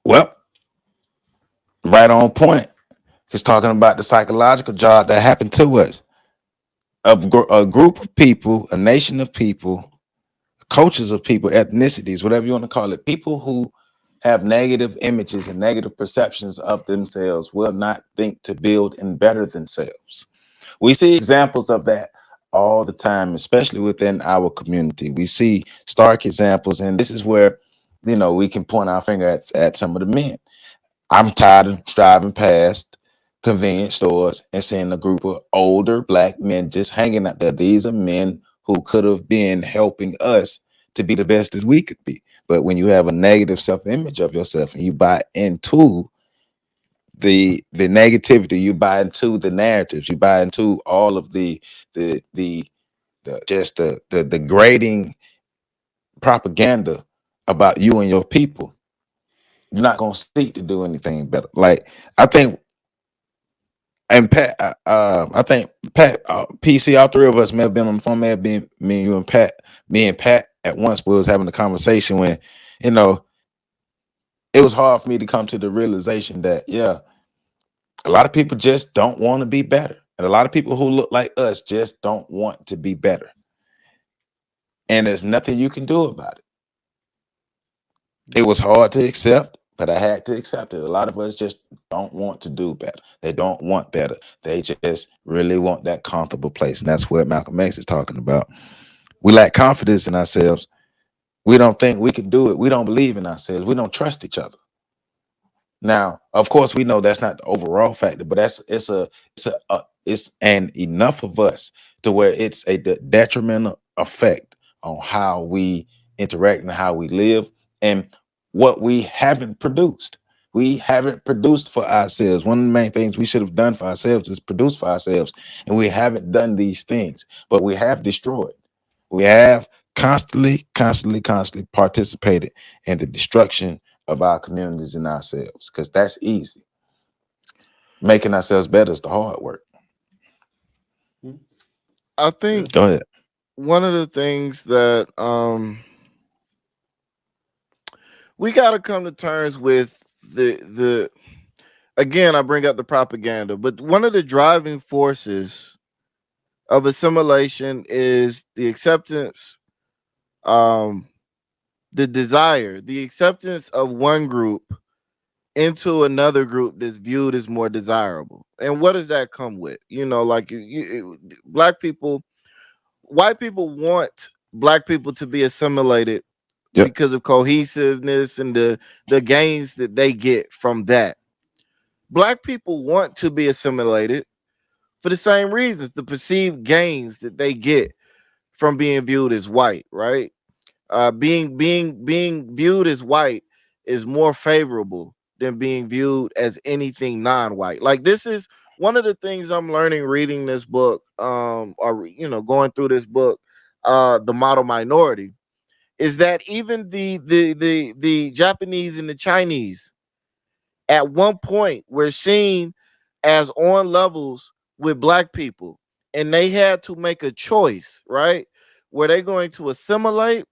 Well, right on point. Just talking about the psychological job that happened to us. A group of people, a nation of people, cultures of people, ethnicities, whatever you want to call it, people who have negative images and negative perceptions of themselves will not think to build and better themselves. We see examples of that all the time, especially within our community. We see stark examples, and this is where, you know, we can point our finger at some of the men. I'm tired of driving past convenience stores and seeing a group of older black men just hanging out there. These are men who could have been helping us to be the best that we could be. But when you have a negative self-image of yourself and you buy into the negativity, you buy into the narratives, you buy into all of the degrading propaganda about you and your people, you're not going to seek to do anything better. Like, I think, and Pat, I think Pat, PC, all three of us may have been on the phone, may have been me, you, and Pat, me and Pat at once. We was having a conversation when, you know, it was hard for me to come to the realization that, yeah, a lot of people just don't want to be better. And a lot of people who look like us just don't want to be better. And there's nothing you can do about it. It was hard to accept, but I had to accept it. A lot of us just don't want to do better. They don't want better. They just really want that comfortable place. And that's what Malcolm X is talking about. We lack confidence in ourselves. We don't think we can do it. We don't believe in ourselves. We don't trust each other. Now, of course, we know that's not the overall factor, but it's an enough of us to where it's a detrimental effect on how we interact and how we live and what we haven't produced. We haven't produced for ourselves. One of the main things we should have done for ourselves is produce for ourselves, and we haven't done these things, but we have destroyed. We have constantly participated in the destruction of our communities and ourselves, because that's easy. Making ourselves better is the hard work. I think Go ahead. one of the things that we got to come to terms with, the again, I bring up the propaganda, but one of the driving forces of assimilation is the acceptance, the desire, the acceptance of one group into another group that's viewed as more desirable. And what does that come with? You know, like black people, white people want black people to be assimilated because of cohesiveness and the gains that they get from that. Black people want to be assimilated for the same reasons, the perceived gains that they get from being viewed as white, right? Being viewed as white is more favorable than being viewed as anything non-white. Like, this is one of the things I'm learning reading this book, or going through this book, The Model Minority, is that even the Japanese and the Chinese at one point were seen as on levels with black people, and they had to make a choice, right? Were they going to assimilate,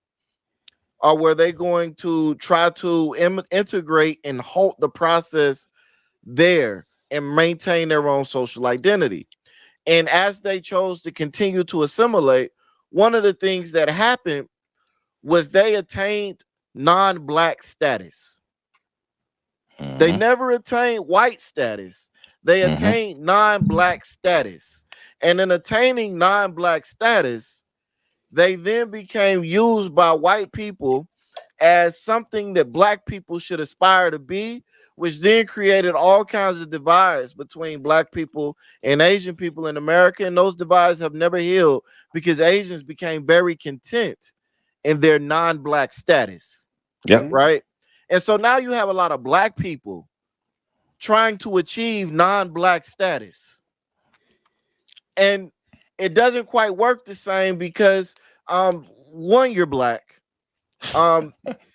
or were they going to try to integrate and halt the process there and maintain their own social identity? And as they chose to continue to assimilate, one of the things that happened was they attained non-black status. They never attained white status. They attained non-black status. And in attaining non-black status, they then became used by white people as something that black people should aspire to be, which then created all kinds of divides between black people and Asian people in America. And those divides have never healed because Asians became very content in their non-black status. Yep. Right. And so now you have a lot of black people trying to achieve non-black status. And it doesn't quite work the same because one, you're black. And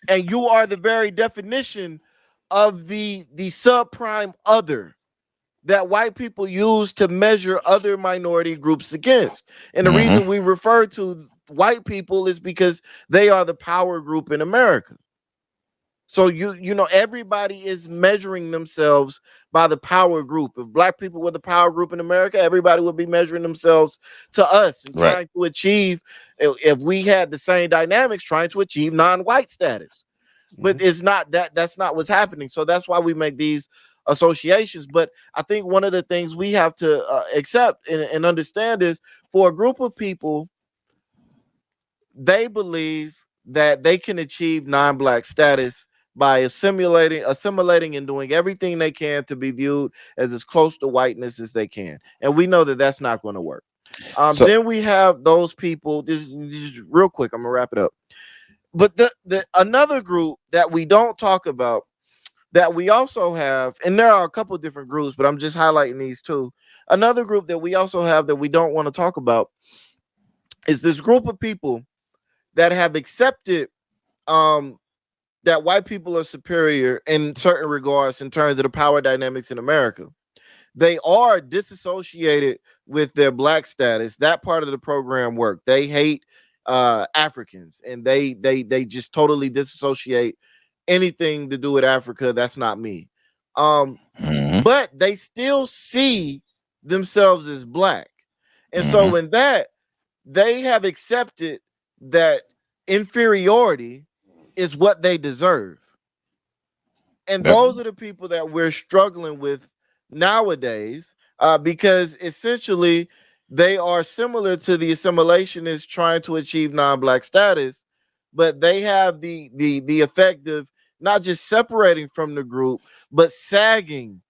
you are the very definition of the subprime other that white people use to measure other minority groups against. And the reason we refer to white people is because they are the power group in America. So you know, everybody is measuring themselves by the power group. If black people were the power group in America, everybody would be measuring themselves to us and trying to achieve, if we had the same dynamics, trying to achieve non-white status. But it's not that. That's not what's happening. So that's why we make these associations. But I think one of the things we have to accept and understand is, for a group of people, they believe that they can achieve non-black status by assimilating and doing everything they can to be viewed as close to whiteness as they can. And we know that that's not going to work. Then we have those people, just real quick, I'm gonna wrap it up. But the another group that we don't talk about, that we also have, and there are a couple of different groups, but I'm just highlighting these two. Another group that we also have that we don't want to talk about is this group of people that have accepted that white people are superior in certain regards in terms of the power dynamics in America. They are disassociated with their black status. That part of the program worked. They hate Africans, and they just totally disassociate anything to do with Africa. That's not me. But they still see themselves as black. And so in that, they have accepted that inferiority is what they deserve. And Yep. those are the people that we're struggling with nowadays, because essentially they are similar to the assimilationists trying to achieve non-black status, but they have the effect of not just separating from the group, but sagging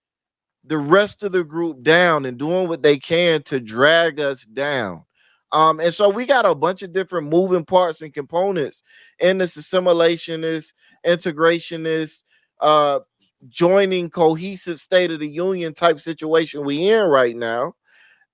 the rest of the group down and doing what they can to drag us down. And so we got a bunch of different moving parts and components in this assimilationist, integrationist, uh, joining cohesive state of the union type situation we in right now,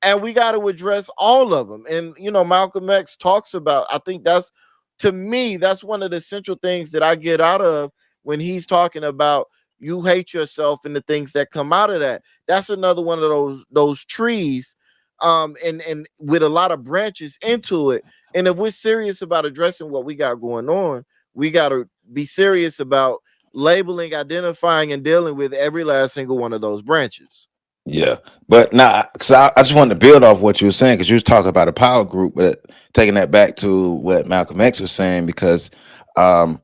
and we got to address all of them. And Malcolm X talks about, I think that's, to me, that's one of the central things that I get out of when he's talking about you hate yourself and the things that come out of that. That's another one of those trees, and with a lot of branches into it. And if we're serious about addressing what we got going on, we got to be serious about labeling, identifying, and dealing with every last single one of those branches. Yeah, but now, because I just wanted to build off what you were saying, because you was talking about a power group, but taking that back to what Malcolm X was saying, because um,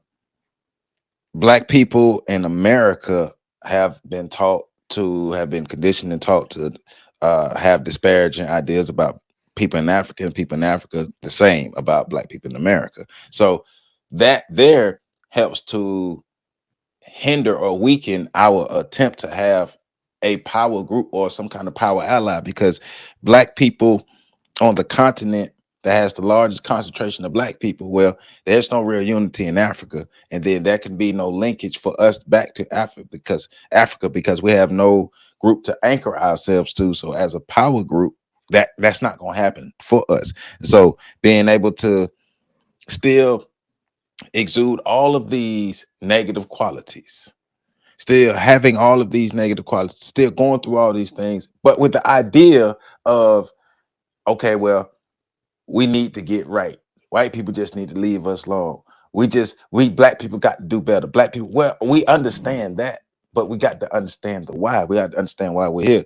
Black people in America have been conditioned and taught to have disparaging ideas about people in Africa, and people in Africa the same about Black people in America. So that there helps to hinder or weaken our attempt to have a power group or some kind of power ally, because Black people on the continent that has the largest concentration of Black people, well, there's no real unity in Africa, and then there can be no linkage for us back to Africa because we have no group to anchor ourselves to. So as a power group, that's not going to happen for us. So being able to still exude all of these negative qualities, still having all of these negative qualities, still going through all these things, but with the idea of, okay, well, we need to get right. White people just need to leave us alone. We Black people got to do better. Black people, well, we understand that, but we got to understand the why. We got to understand why we're here.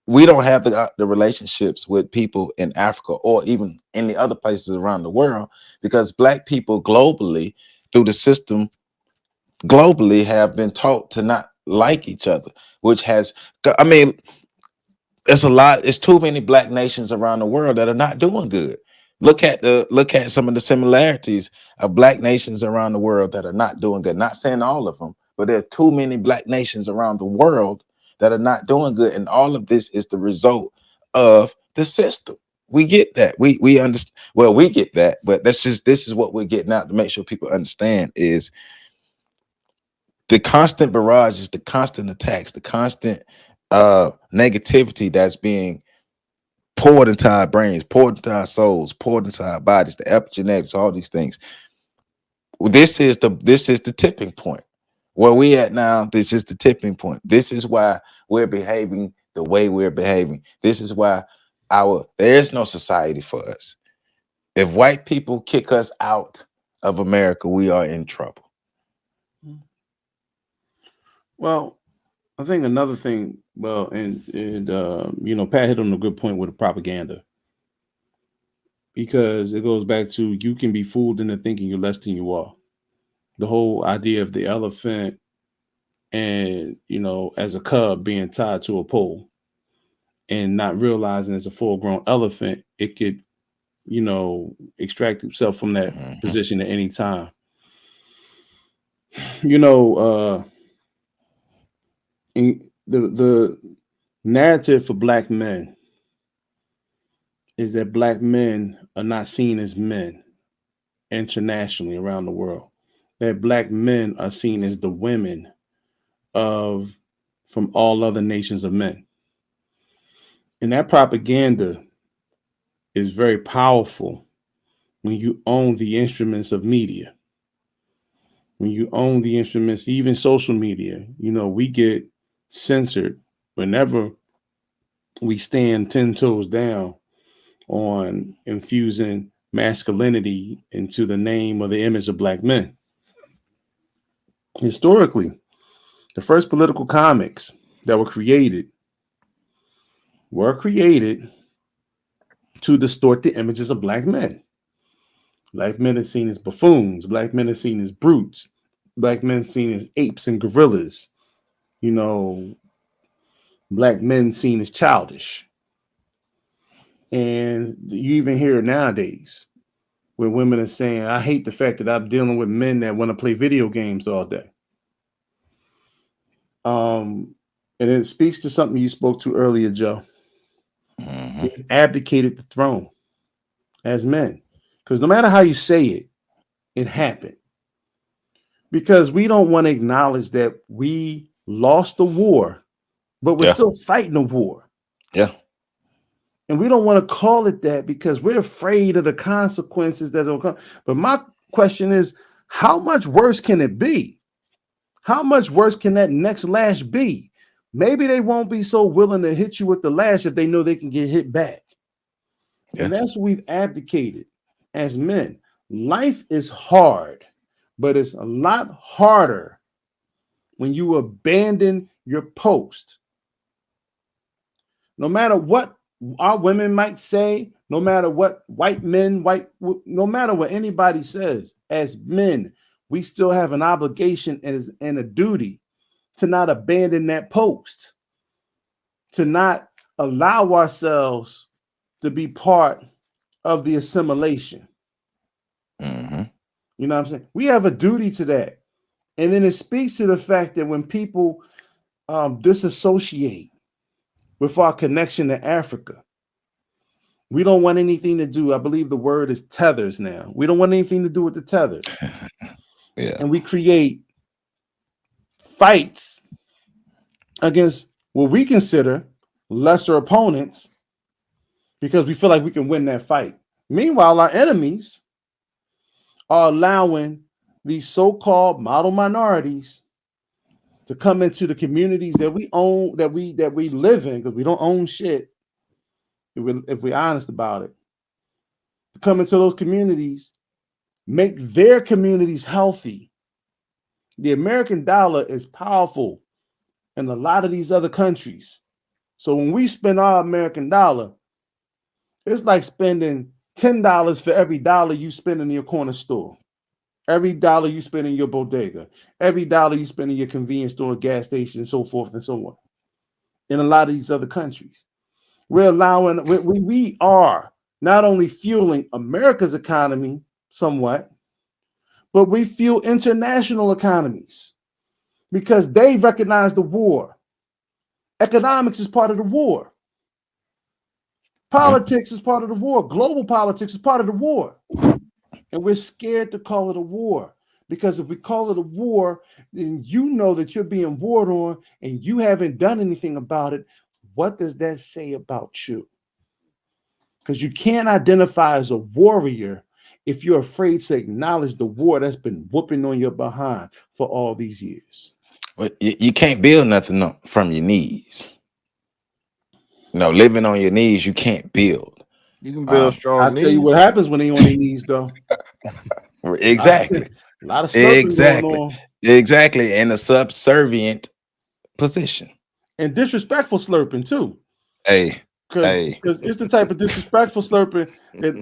We don't have the relationships with people in Africa or even in the other places around the world, because Black people globally, through the system, globally have been taught to not like each other, which has, I mean, it's too many Black nations around the world that are not doing good. Look at some of the similarities of Black nations around the world that are not doing good. Not saying all of them, but there are too many Black nations around the world that are not doing good, and all of this is the result of the system. We get that. We understand. Well, we get that, but this is what we're getting out to make sure people understand is the constant barrages, the constant attacks, the constant negativity that's being poured into our brains, poured into our souls, poured into our bodies, the epigenetics, all these things. This is the tipping point. Where we at now, this is the tipping point. This is why we're behaving the way we're behaving. This is why there is no society for us. If white people kick us out of America, we are in trouble. Well, I think another thing, and Pat hit on a good point with the propaganda, because it goes back to, you can be fooled into thinking you're less than you are. The whole idea of the elephant and, as a cub being tied to a pole and not realizing as a full-grown elephant, it could, extract itself from that position at any time. The narrative for Black men is that Black men are not seen as men internationally around the world. That Black men are seen as the women from all other nations of men. And that propaganda is very powerful when you own the instruments of media. When you own the instruments, even social media, we get censored whenever we stand 10 toes down on infusing masculinity into the name or the image of Black men. Historically, the first political comics that were created to distort the images of Black men. Black men are seen as buffoons. Black men are seen as brutes. black men seen as apes and gorillas. Black men seen as childish. And you even hear it nowadays where women are saying, I hate the fact that I'm dealing with men that want to play video games all day. And it speaks to something you spoke to earlier, Joe. We've abdicated the throne as men. Because no matter how you say it, it happened. Because we don't want to acknowledge that we lost the war, but we're still fighting the war. Yeah. And we don't want to call it that because we're afraid of the consequences that will come. But my question is, how much worse can it be? How much worse can that next lash be? Maybe they won't be so willing to hit you with the lash if they know they can get hit back. Yeah. And that's what we've abdicated as men. Life is hard, but it's a lot harder when you abandon your post. No matter what our women might say, no matter what no matter what anybody says, as men, we still have an obligation and a duty to not abandon that post, to not allow ourselves to be part of the assimilation. You know what I'm saying? We have a duty to that. And then it speaks to the fact that when people disassociate with our connection to Africa, we don't want anything to do. I believe the word is tethers now. We don't want anything to do with the tethers. Yeah. And we create fights against what we consider lesser opponents because we feel like we can win that fight. Meanwhile, our enemies are allowing these so-called model minorities to come into the communities that we own, that we live in, because we don't own shit. If we're honest about it, to come into those communities, make their communities healthy. The American dollar is powerful in a lot of these other countries. So when we spend our American dollar, it's like spending $10 for every dollar you spend in your corner store, every dollar you spend in your bodega, every dollar you spend in your convenience store, gas station, and so forth and so on. In a lot of these other countries, we're allowing, we are not only fueling America's economy somewhat, but we fuel international economies because they recognize the war. Economics is part of the war. Politics is part of the war. Global politics is part of the war. And we're scared to call it a war because if we call it a war, then you know that you're being warred on and you haven't done anything about it. What does that say about you? Because you can't identify as a warrior if you're afraid to acknowledge the war that's been whooping on your behind for all these years. Well, you can't build nothing up from your knees. Living on your knees, you can't build. You can build strong I'll knees. tell you what happens when they on their knees, though. Exactly. A lot of slurping going on. Exactly. In a subservient position. And disrespectful slurping, too. Because it's the type of disrespectful slurping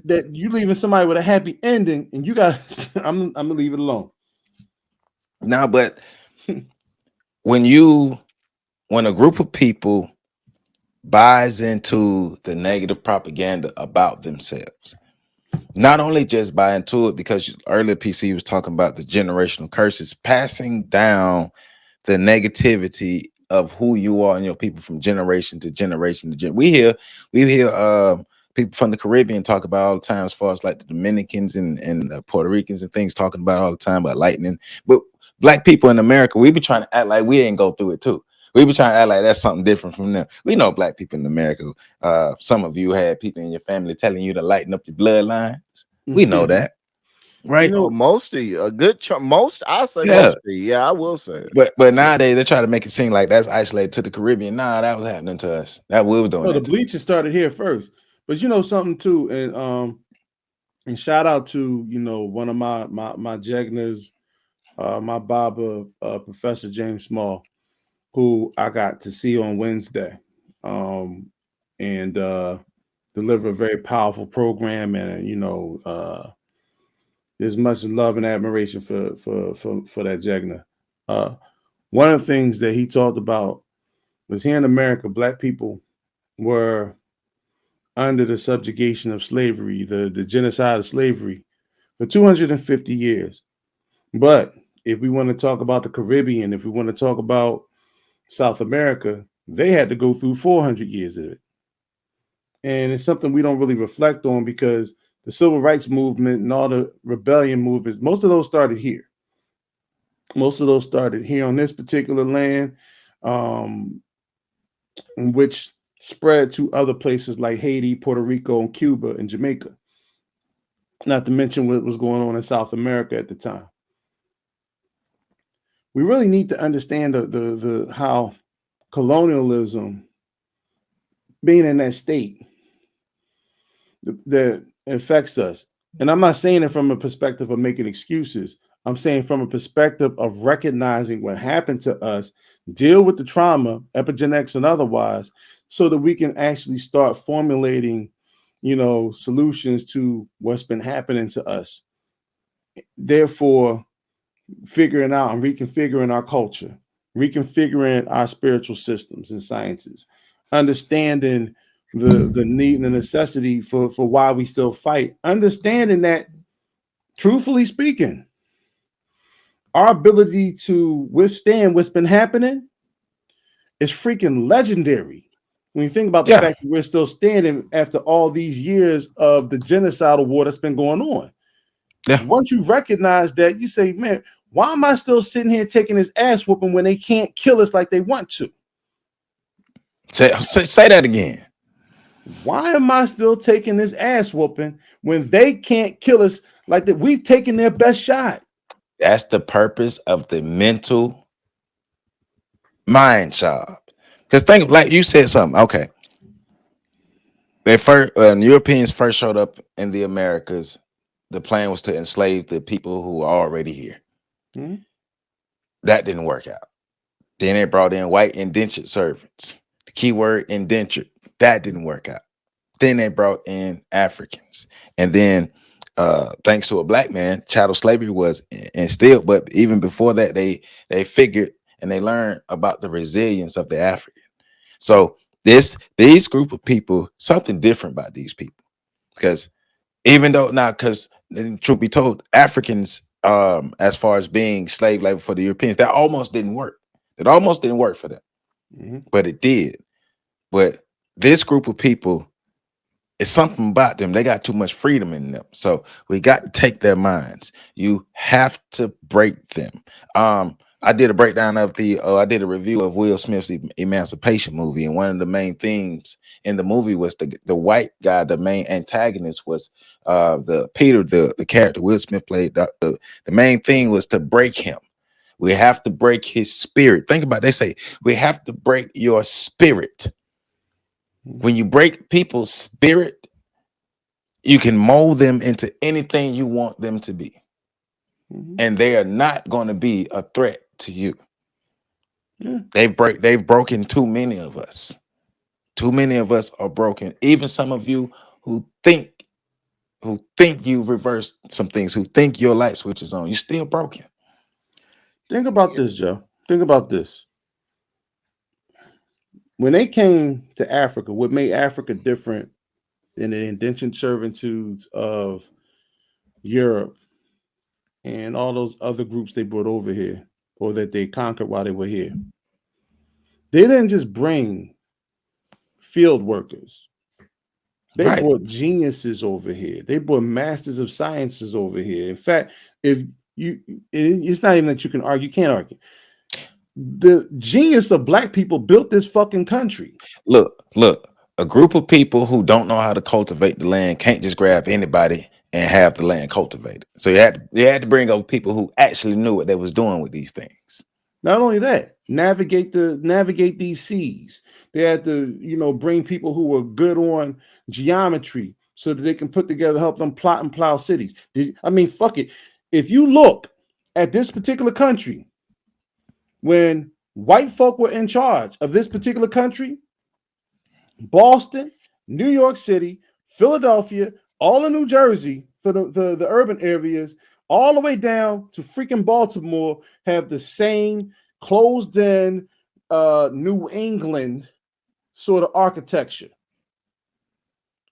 that you leaving somebody with a happy ending, and you got. I'm gonna leave it alone. No, but when a group of people buys into the negative propaganda about themselves, not only just buy into it, because earlier PC was talking about the generational curses, passing down the negativity of who you are and your people from generation to generation to generation. We hear people from the Caribbean talk about all the time, as far as like the Dominicans and the Puerto Ricans and things, talking about all the time about lightning. But black people in America, we be trying to act like we ain't go through it too. We be trying to act like that's something different from them. We know black people in America. Some of you had people in your family telling you to lighten up your bloodlines. We know that. Right. Most of you, a good chunk, most I say most of you. Yeah, I will say it. But nowadays they try to make it seem like that's isolated to the Caribbean. Nah, that was happening to us. That we were doing. The bleaching started here first. But something too, and shout out to one of my Jegnas, my Baba, Professor James Small, who I got to see on Wednesday, and deliver a very powerful program, and there's much love and admiration for that Jegna. One of the things that he talked about was here in America, black people were under the subjugation of slavery, the genocide of slavery, for 250 years. But if we want to talk about the Caribbean, if we want to talk about South America, they had to go through 400 years of it. And it's something we don't really reflect on because the civil rights movement and all the rebellion movements, most of those started here. Most of those started here on this particular land, which spread to other places like Haiti, Puerto Rico, and Cuba and Jamaica. Not to mention what was going on in South America at the time. We really need to understand the how colonialism, being in that state, that affects us. And I'm not saying it from a perspective of making excuses. I'm saying from a perspective of recognizing what happened to us, deal with the trauma, epigenetics and otherwise, so that we can actually start formulating, solutions to what's been happening to us. Therefore, figuring out and reconfiguring our culture, reconfiguring our spiritual systems and sciences, understanding the need and the necessity for why we still fight, understanding that, truthfully speaking, our ability to withstand what's been happening is freaking legendary. When you think about the fact that we're still standing after all these years of the genocidal war that's been going on. Yeah. Once you recognize that, you say, man, why am I still sitting here taking this ass whooping when they can't kill us like they want to? Say that again. Why am I still taking this ass whooping when they can't kill us like that? We've taken their best shot. That's the purpose of the mental mind job. Because think, like you said something. Okay. When Europeans first showed up in the Americas, the plan was to enslave the people who were already here. Mm-hmm. That didn't work out. Then they brought in white indentured servants. The key word indentured. That didn't work out. Then they brought in Africans. And then thanks to a black man, chattel slavery was instilled. But even before that, they figured and they learned about the resilience of the African. So these group of people, something different about these people. Because even though now, because truth be told, Africans, as far as being slave labor for the Europeans, that almost didn't work. It almost didn't work for them. Mm-hmm. But it did. But this group of people, it's something about them. They got too much freedom in them. So we got to take their minds. You have to break them. I did a breakdown of I did a review of Will Smith's Emancipation movie. And one of the main themes in the movie was the white guy, the main antagonist was the Peter, the character Will Smith played. The main thing was to break him. We have to break his spirit. Think about it. They say we have to break your spirit. When you break people's spirit, you can mold them into anything you want them to be. Mm-hmm. And they are not going to be a threat to you. Yeah. They've broken too many of us. Too many of us are broken. Even some of you who think you've reversed some things, who think your light switch is on, you're still broken. Think about this, Joe. Think about this. When they came to Africa, what made Africa different than the indentured servitudes of Europe and all those other groups they brought over here or that they conquered while they were here? They didn't just bring field workers. They brought geniuses over here. They brought masters of sciences over here. In fact, it's not even that you can argue, you can't argue. The genius of black people built this fucking country. Look, a group of people who don't know how to cultivate the land can't just grab anybody and have the land cultivated. So you had to bring over people who actually knew what they was doing with these things. Not only that, navigate these seas. They had to, bring people who were good on geometry so that they can put together, help them plot and plow cities. Fuck it. If you look at this particular country, when white folk were in charge of this particular country, Boston, New York City, Philadelphia, all of New Jersey, for the urban areas, all the way down to freaking Baltimore, have the same closed-in New England sort of architecture.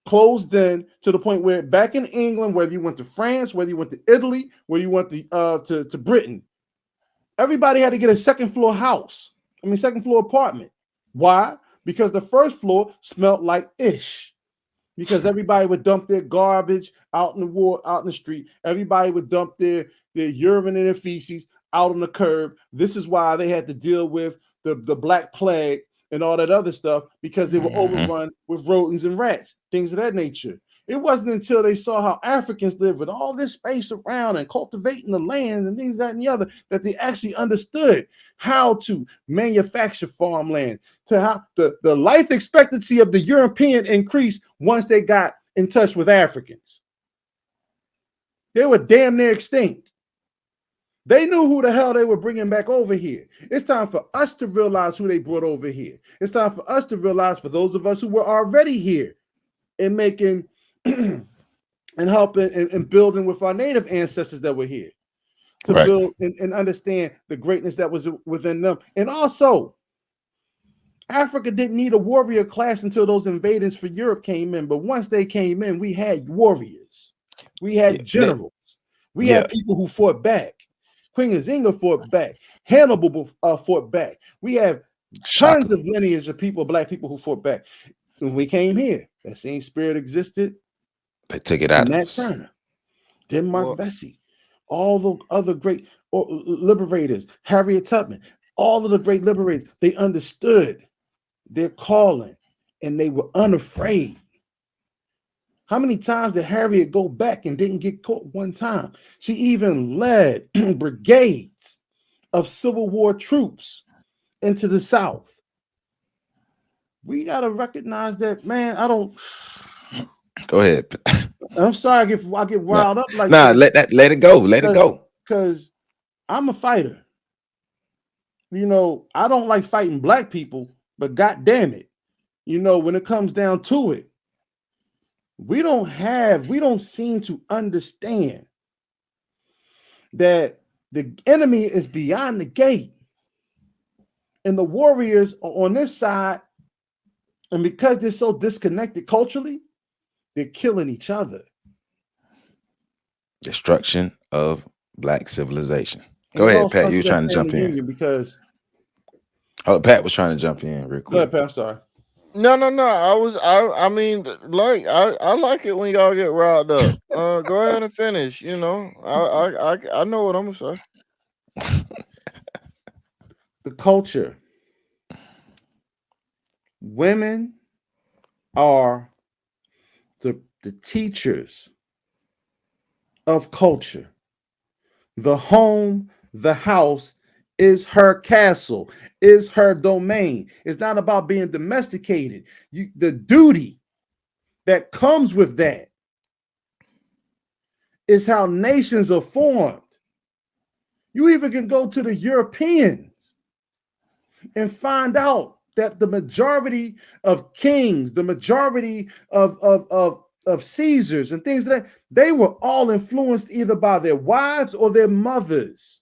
Closed in to the point where back in England, whether you went to France, whether you went to Italy, whether you went to Britain, everybody had to get a second floor apartment. Why? Because the first floor smelled like ish. Because everybody would dump their garbage out in the street. Everybody would dump their urine and their feces out on the curb. This is why they had to deal with the Black Plague and all that other stuff, because they were overrun with rodents and rats, things of that nature. It wasn't until they saw how Africans live with all this space around and cultivating the land and things, that, and the other, that they actually understood how to manufacture farmland, to how the life expectancy of the European increased once they got in touch with Africans. They were damn near extinct. They knew who the hell they were bringing back over here. It's time for us to realize who they brought over here. It's time for us to realize, for those of us who were already here and making and helping and building with our native ancestors that were here, to build and understand the greatness that was within them. And also, Africa didn't need a warrior class until those invaders for Europe came in. But once they came in, we had warriors. We had generals. We had people who fought back. Queen Nzinga fought back. Hannibal fought back. We have tons of lineage of people, black people, who fought back. When we came here, that same spirit existed. They took it out of Nat us. Turner, Denmark Vesey, all the other great liberators, Harriet Tubman, all of the great liberators, they understood their calling and they were unafraid. How many times did Harriet go back and didn't get caught one time? She even led brigades of Civil War troops into the South. We got to recognize that, man. Go ahead. I'm sorry I get riled up like this. Let it go. Let it go. Because I'm a fighter. You know, I don't like fighting black people, but God damn it, you know, when it comes down to it, we don't seem to understand that the enemy is beyond the gate and the warriors are on this side. And because they're so disconnected culturally, they're killing each other. Destruction of black civilization. Go ahead, Pat. You were trying to jump in. Because Pat was trying to jump in real quick. Go ahead, Pat, I'm sorry. No. I mean, like, I like it when y'all get riled up. Go ahead and finish. You know, I know what I'm gonna say. The culture. Women are the teachers of culture. The home, the house is her castle, is her domain. It's not about being domesticated. The duty that comes with that is how nations are formed. You even can go to the Europeans and find out that the majority of kings, the majority of Caesars and things like that, they were all influenced either by their wives or their mothers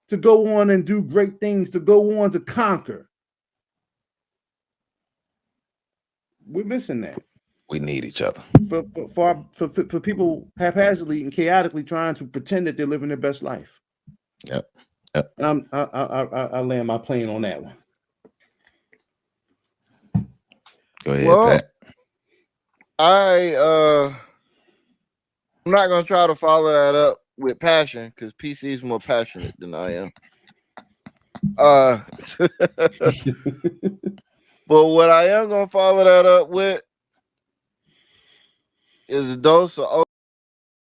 to go on and do great things, to go on to conquer. We're missing that. We need each other. For people haphazardly and chaotically trying to pretend that they're living their best life. Yep. And I land my plane on that one. Go ahead, Pat. I'm not gonna try to follow that up with passion because PC is more passionate than I am. But what I am gonna follow that up with is a dose of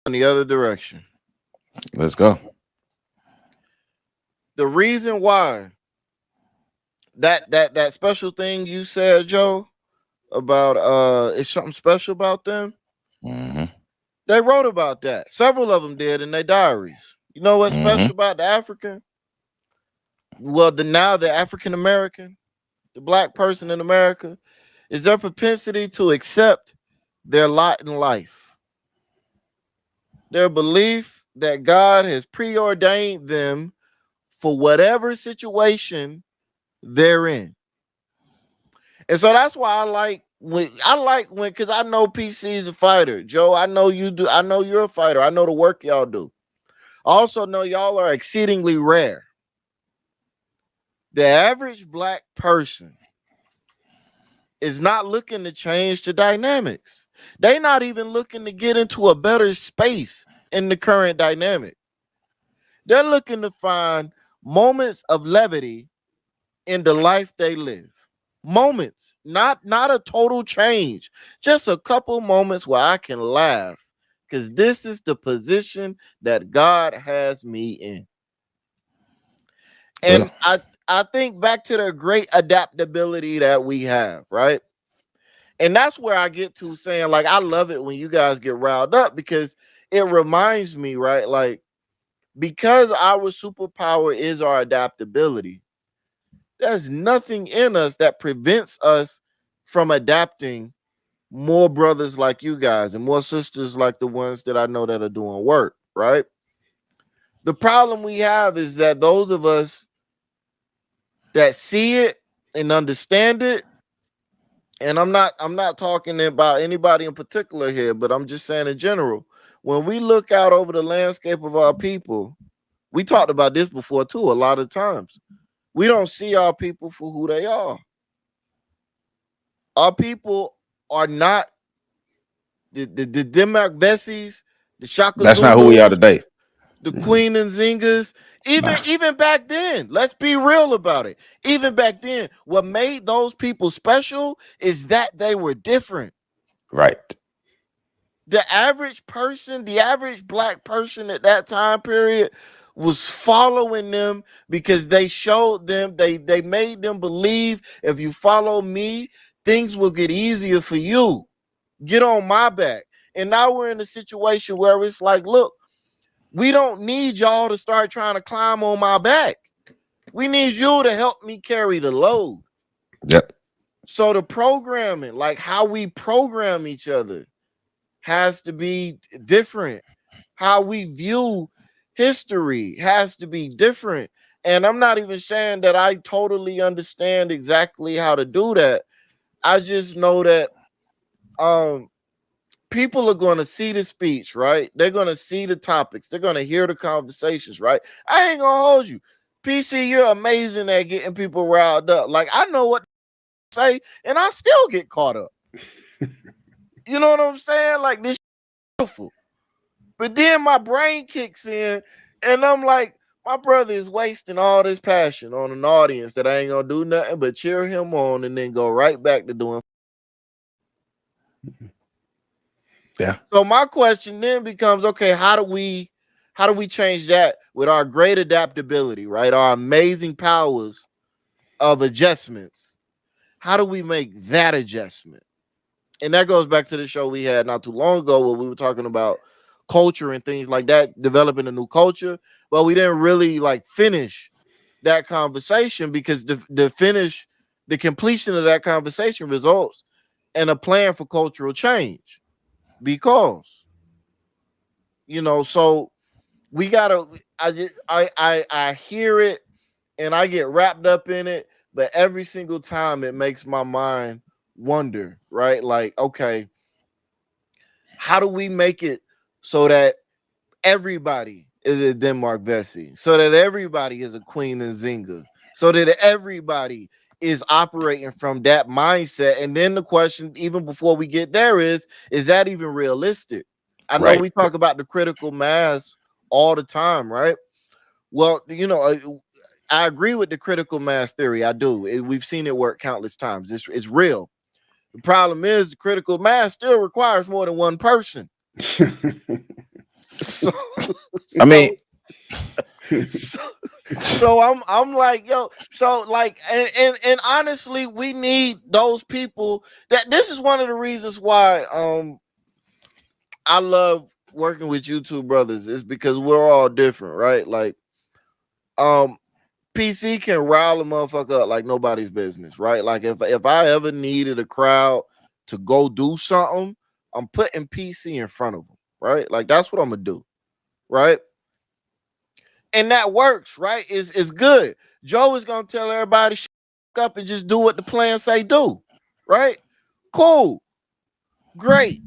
in the other direction. Let's go. The reason why that special thing you said, Joe, about it's something special about them. Mm-hmm. They wrote about that. Several of them did in their diaries. You know what's special about the African? Well, the African American, the black person in America, is their propensity to accept their lot in life. Their belief that God has preordained them for whatever situation they're in. And so that's why I like when because I know PC is a fighter. Joe, I know you do. I know you're a fighter. I know the work y'all do. I also know y'all are exceedingly rare. The average black person is not looking to change the dynamics. They not even looking to get into a better space in the current dynamic. They're looking to find moments of levity in the life they live. Moments, not a total change, just a couple moments where I can laugh because this is the position that God has me in. And I think back to the great adaptability that we have, right? And that's where I get to saying, like, I love it when you guys get riled up because it reminds me, right? Like, because our superpower is our adaptability, there's nothing in us that prevents us from adapting more brothers like you guys and more sisters like the ones that I know that are doing work, right? The problem we have is that those of us that see it and understand it, and I'm not talking about anybody in particular here, but I'm just saying in general, when we look out over the landscape of our people, we talked about this before too, a lot of times. We don't see our people for who they are. Our people are not the Demark Vessies, the Shaka That's not who we are Zulus, today. the Queen and Zingas. Even back then, let's be real about it. Even back then, what made those people special is that they were different. Right. The average person, the average black person at that time period was following them because they showed them, they made them believe if you follow me, things will get easier for you. Get on my back. And now we're in a situation where it's like, look, we don't need y'all to start trying to climb on my back. We need you to help me carry the load. Yep. So the programming, like how we program each other, has to be different. How we view history has to be different. And I'm not even saying that I totally understand exactly how to do that. I just know that people are going to see the speech, right? They're going to see the topics. They're going to hear the conversations, right? I ain't going to hold you. PC, you're amazing at getting people riled up. Like, I know what to say, and I still get caught up. You know what I'm saying? Like, this beautiful. But then my brain kicks in, and I'm like, my brother is wasting all this passion on an audience that I ain't going to do nothing but cheer him on and then go right back to doing. Yeah. So my question then becomes, okay, how do we change that with our great adaptability, right? Our amazing powers of adjustments. How do we make that adjustment? And that goes back to the show we had not too long ago where we were talking about culture and things like that, developing a new culture, but we didn't really like finish that conversation because the completion of that conversation results in a plan for cultural change. Because so we gotta I hear it and I get wrapped up in it, but every single time it makes my mind wonder, right? Like, okay, how do we make it so that everybody is a Denmark Vesey, so that everybody is a Queen and Zinga, so that everybody is operating from that mindset? And then the question, even before we get there, is that even realistic? I know Right. we talk about the critical mass all the time, right? Well, I agree with the critical mass theory. I do. We've seen it work countless times. It's real. The problem is the critical mass still requires more than one person. So, I mean, so I'm like, yo, so like, and honestly, we need those people. That this is one of the reasons why I love working with you two brothers, is because we're all different, right? Like, PC can rile a motherfucker up like nobody's business, right? Like if I ever needed a crowd to go do something, I'm putting PC in front of them. right? Like that's what I'm gonna do, right? And that works, right? Is good. Joe is gonna tell everybody shut up and just do what the plan say do, right? Cool, great.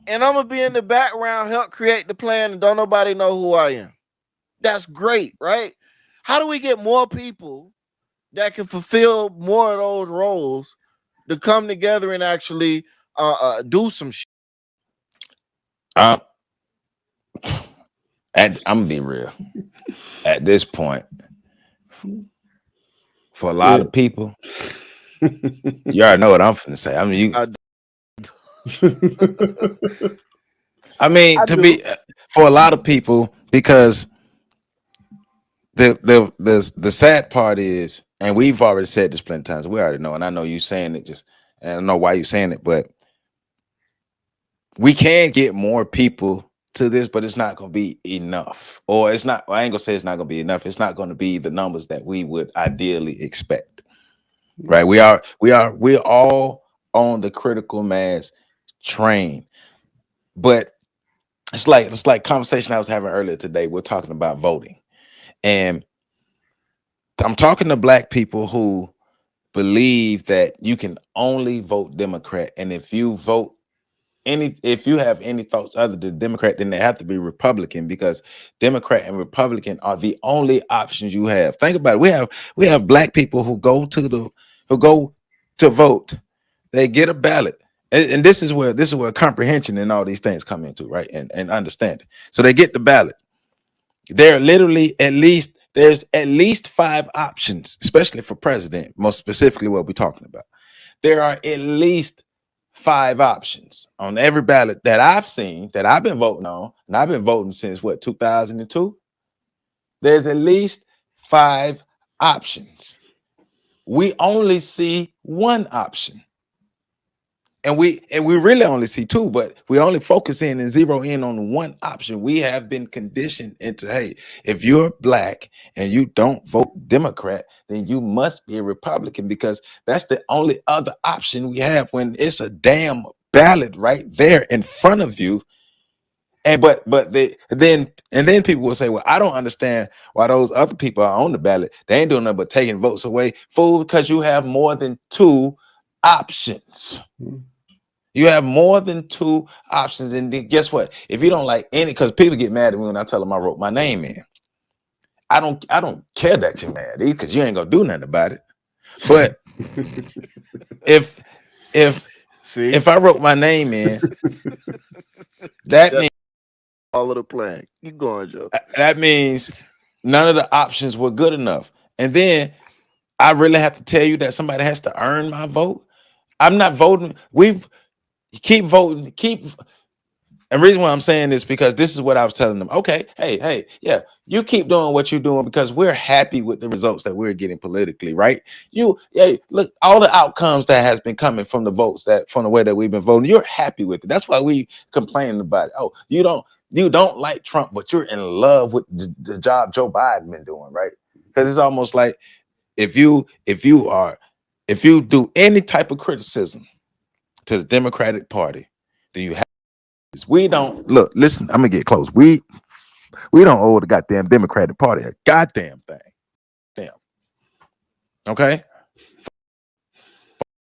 And I'm gonna be in the background, help create the plan, and don't nobody know who I am. That's great, right? How do we get more people that can fulfill more of those roles to come together and actually do some shit? Um, and I'm gonna be real. At this point, for a lot of people, you already know what I'm finna say. I mean, I to do. be for a lot of people, because the sad part is, and we've already said this plenty of times. We already know, and I know you saying it. Just I don't know why you saying it, but we can get more people to this, but it's not going to be enough. Or it's not. I ain't gonna say it's not going to be enough. It's not going to be the numbers that we would ideally expect. Right? We're all on the critical mass train, but it's like conversation I was having earlier today. We're talking about voting, and I'm talking to black people who believe that you can only vote Democrat, and if you have any thoughts other than Democrat, then they have to be Republican, because Democrat and Republican are the only options you have. Think about it. We have black people who go to vote. They get a ballot. And this is where comprehension and all these things come into, right? And understanding. So they get the ballot. There's at least 5 options, especially for president, most specifically what we're talking about. There are at least 5 options on every ballot that I've seen, that I've been voting on, and I've been voting since 2002. There's at least 5 options. We only see one option. And we really only see 2, but we only focus in and zero in on one option. We have been conditioned into, hey, if you're black and you don't vote Democrat, then you must be a Republican, because that's the only other option we have, when it's a damn ballot right there in front of you. And then people will say, well, I don't understand why those other people are on the ballot. They ain't doing nothing but taking votes away. Fool, because you have more than 2 options. You have more than 2 options. And then guess what? If you don't like any, because people get mad at me when I tell them I wrote my name in. I don't care that you're mad, because you ain't gonna do nothing about it. But if I wrote my name in, that means All of the plan. Keep going, Joe. that means none of the options were good enough. And then I really have to tell you that somebody has to earn my vote. I'm not voting. Keep voting. And reason why I'm saying this, because this is what I was telling them. Okay, hey, yeah, you keep doing what you're doing, because we're happy with the results that we're getting politically, right? Look, all the outcomes that has been coming from the votes, that from the way that we've been voting, you're happy with it. That's why we complaining about it. Oh, you don't like Trump, but you're in love with the job Joe Biden been doing, right? Because it's almost like if you do any type of criticism to the Democratic Party, then you have. We don't listen. I'm gonna get close. We don't owe the goddamn Democratic Party a goddamn thing. Damn. Okay.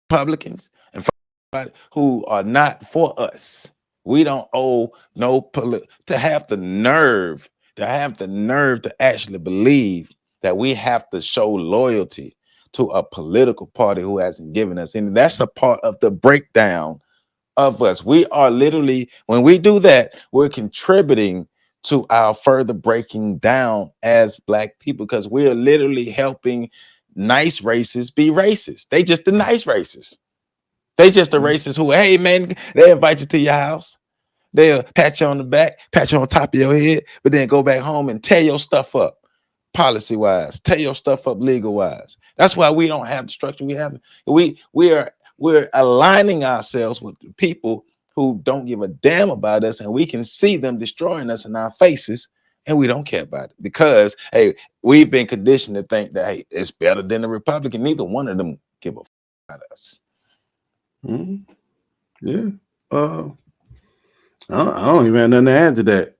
Republicans and who are not for us. We don't owe to have the nerve to actually believe that we have to show loyalty to a political party who hasn't given us any. That's a part of the breakdown of us. We are literally, when we do that, we're contributing to our further breaking down as black people, because we're literally helping nice races be racist. They just the nice races. They just the racists who, hey man, they invite you to your house. They'll pat you on the back, pat you on top of your head, but then go back home and tear your stuff up policy wise, tear your stuff up legal wise. That's why we don't have the structure we have. We're aligning ourselves with the people who don't give a damn about us, and we can see them destroying us in our faces, and we don't care about it, because hey, we've been conditioned to think that hey, it's better than the Republican. Neither one of them give a about us. Yeah. I don't even have nothing to add to that.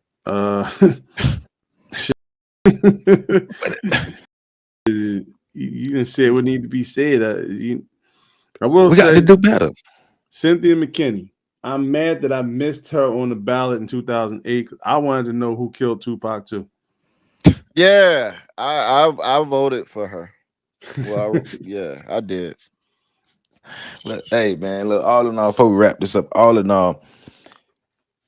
You didn't say what need to be said. I will We got to say, do better. Cynthia McKinney. I'm mad that I missed her on the ballot in 2008. I wanted to know who killed Tupac too. Yeah, I voted for her. Well, yeah, I did. Look, hey man, look, all in all, before we wrap this up, all in all,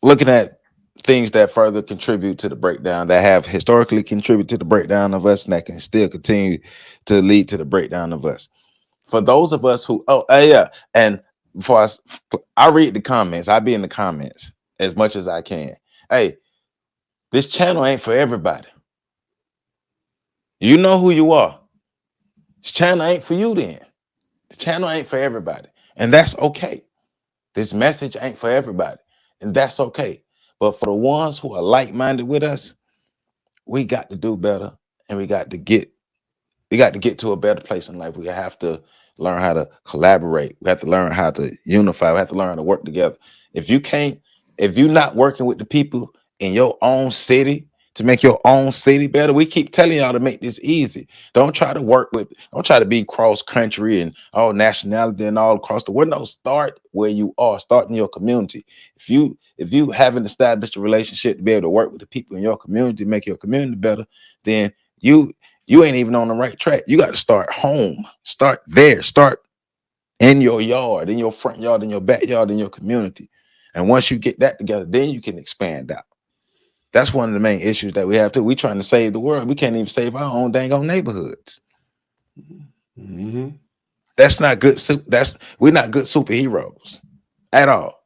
looking at things that further contribute to the breakdown, that have historically contributed to the breakdown of us, and that can still continue to lead to the breakdown of us. For those of us who, yeah, and before I read the comments, I be in the comments as much as I can. Hey, this channel ain't for everybody. You know who you are. This channel ain't for you then. The channel ain't for everybody. And that's okay. This message ain't for everybody. And that's okay. But for the ones who are like-minded with us, we got to do better. And we got to get to a better place in life. We have to learn how to collaborate. We have to learn how to unify. We have to learn how to work together. If you're not working with the people in your own city to make your own city better, we keep telling y'all to make this easy. Don't try to be cross country and all nationality and all across the world. No, start where you are. Start in your community. If you haven't established a relationship to be able to work with the people in your community, make your community better, then you ain't even on the right track. You got to start home. Start there. Start in your yard, in your front yard, in your backyard, in your community. And once you get that together, then you can expand out. That's one of the main issues that we have too. We trying to save the world. We can't even save our own dang on neighborhoods. Mm-hmm. That's not good. We're not good superheroes at all.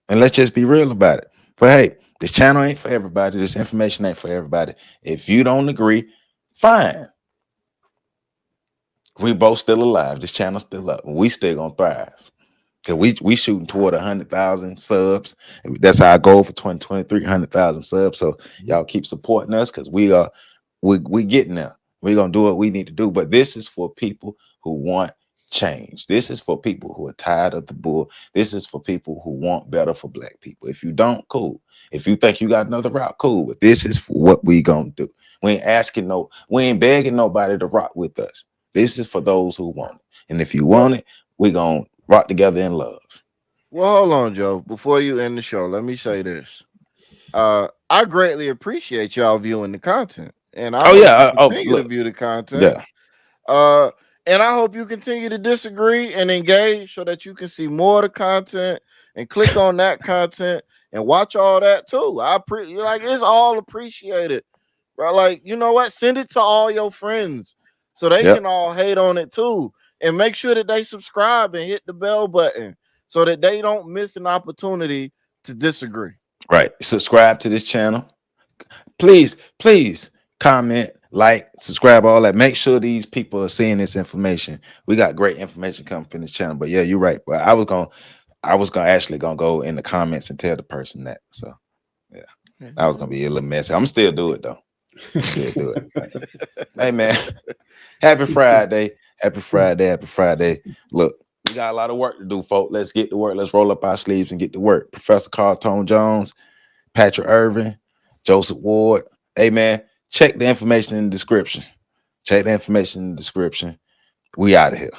And let's just be real about it. But hey, this channel ain't for everybody. This information ain't for everybody. If you don't agree, fine. We both still alive. This channel's still up. We still gonna thrive. Cause we shooting toward 100,000 subs. That's our goal for 2023, 100,000 subs. So y'all keep supporting us because we getting there. We're gonna do what we need to do. But this is for people who want change. This is for people who are tired of the bull. This is for people who want better for black people. If you don't, cool. If you think you got another route, cool. But this is for what we gonna do. We ain't begging nobody to rock with us. This is for those who want it. And if you want it, we gonna rock together in love. Well, hold on, Joe. Before you end the show, let me say this. I greatly appreciate y'all viewing the content, and I hope you continue to view the content. Yeah. And I hope you continue to disagree and engage so that you can see more of the content and click on that content and watch all that too. Like it's all appreciated, bro. Like, you know what? Send it to all your friends so they can all hate on it too. And make sure that they subscribe and hit the bell button so that they don't miss an opportunity to disagree. Right. Subscribe to this channel. Please comment, like, subscribe, all that. Make sure these people are seeing this information. We got great information coming from this channel. But yeah, you're right. But I was gonna actually go in the comments and tell the person that. So yeah, I was gonna be a little messy. I'm still do it though. Still do it. Hey man, happy Friday. Happy Friday. Happy Friday. Look, we got a lot of work to do, folks. Let's get to work. Let's roll up our sleeves and get to work. Professor Carl Tone Jones, Patrick Irvin, Joseph Ward. Hey man, check the information in the description. Check the information in the description. We out of here.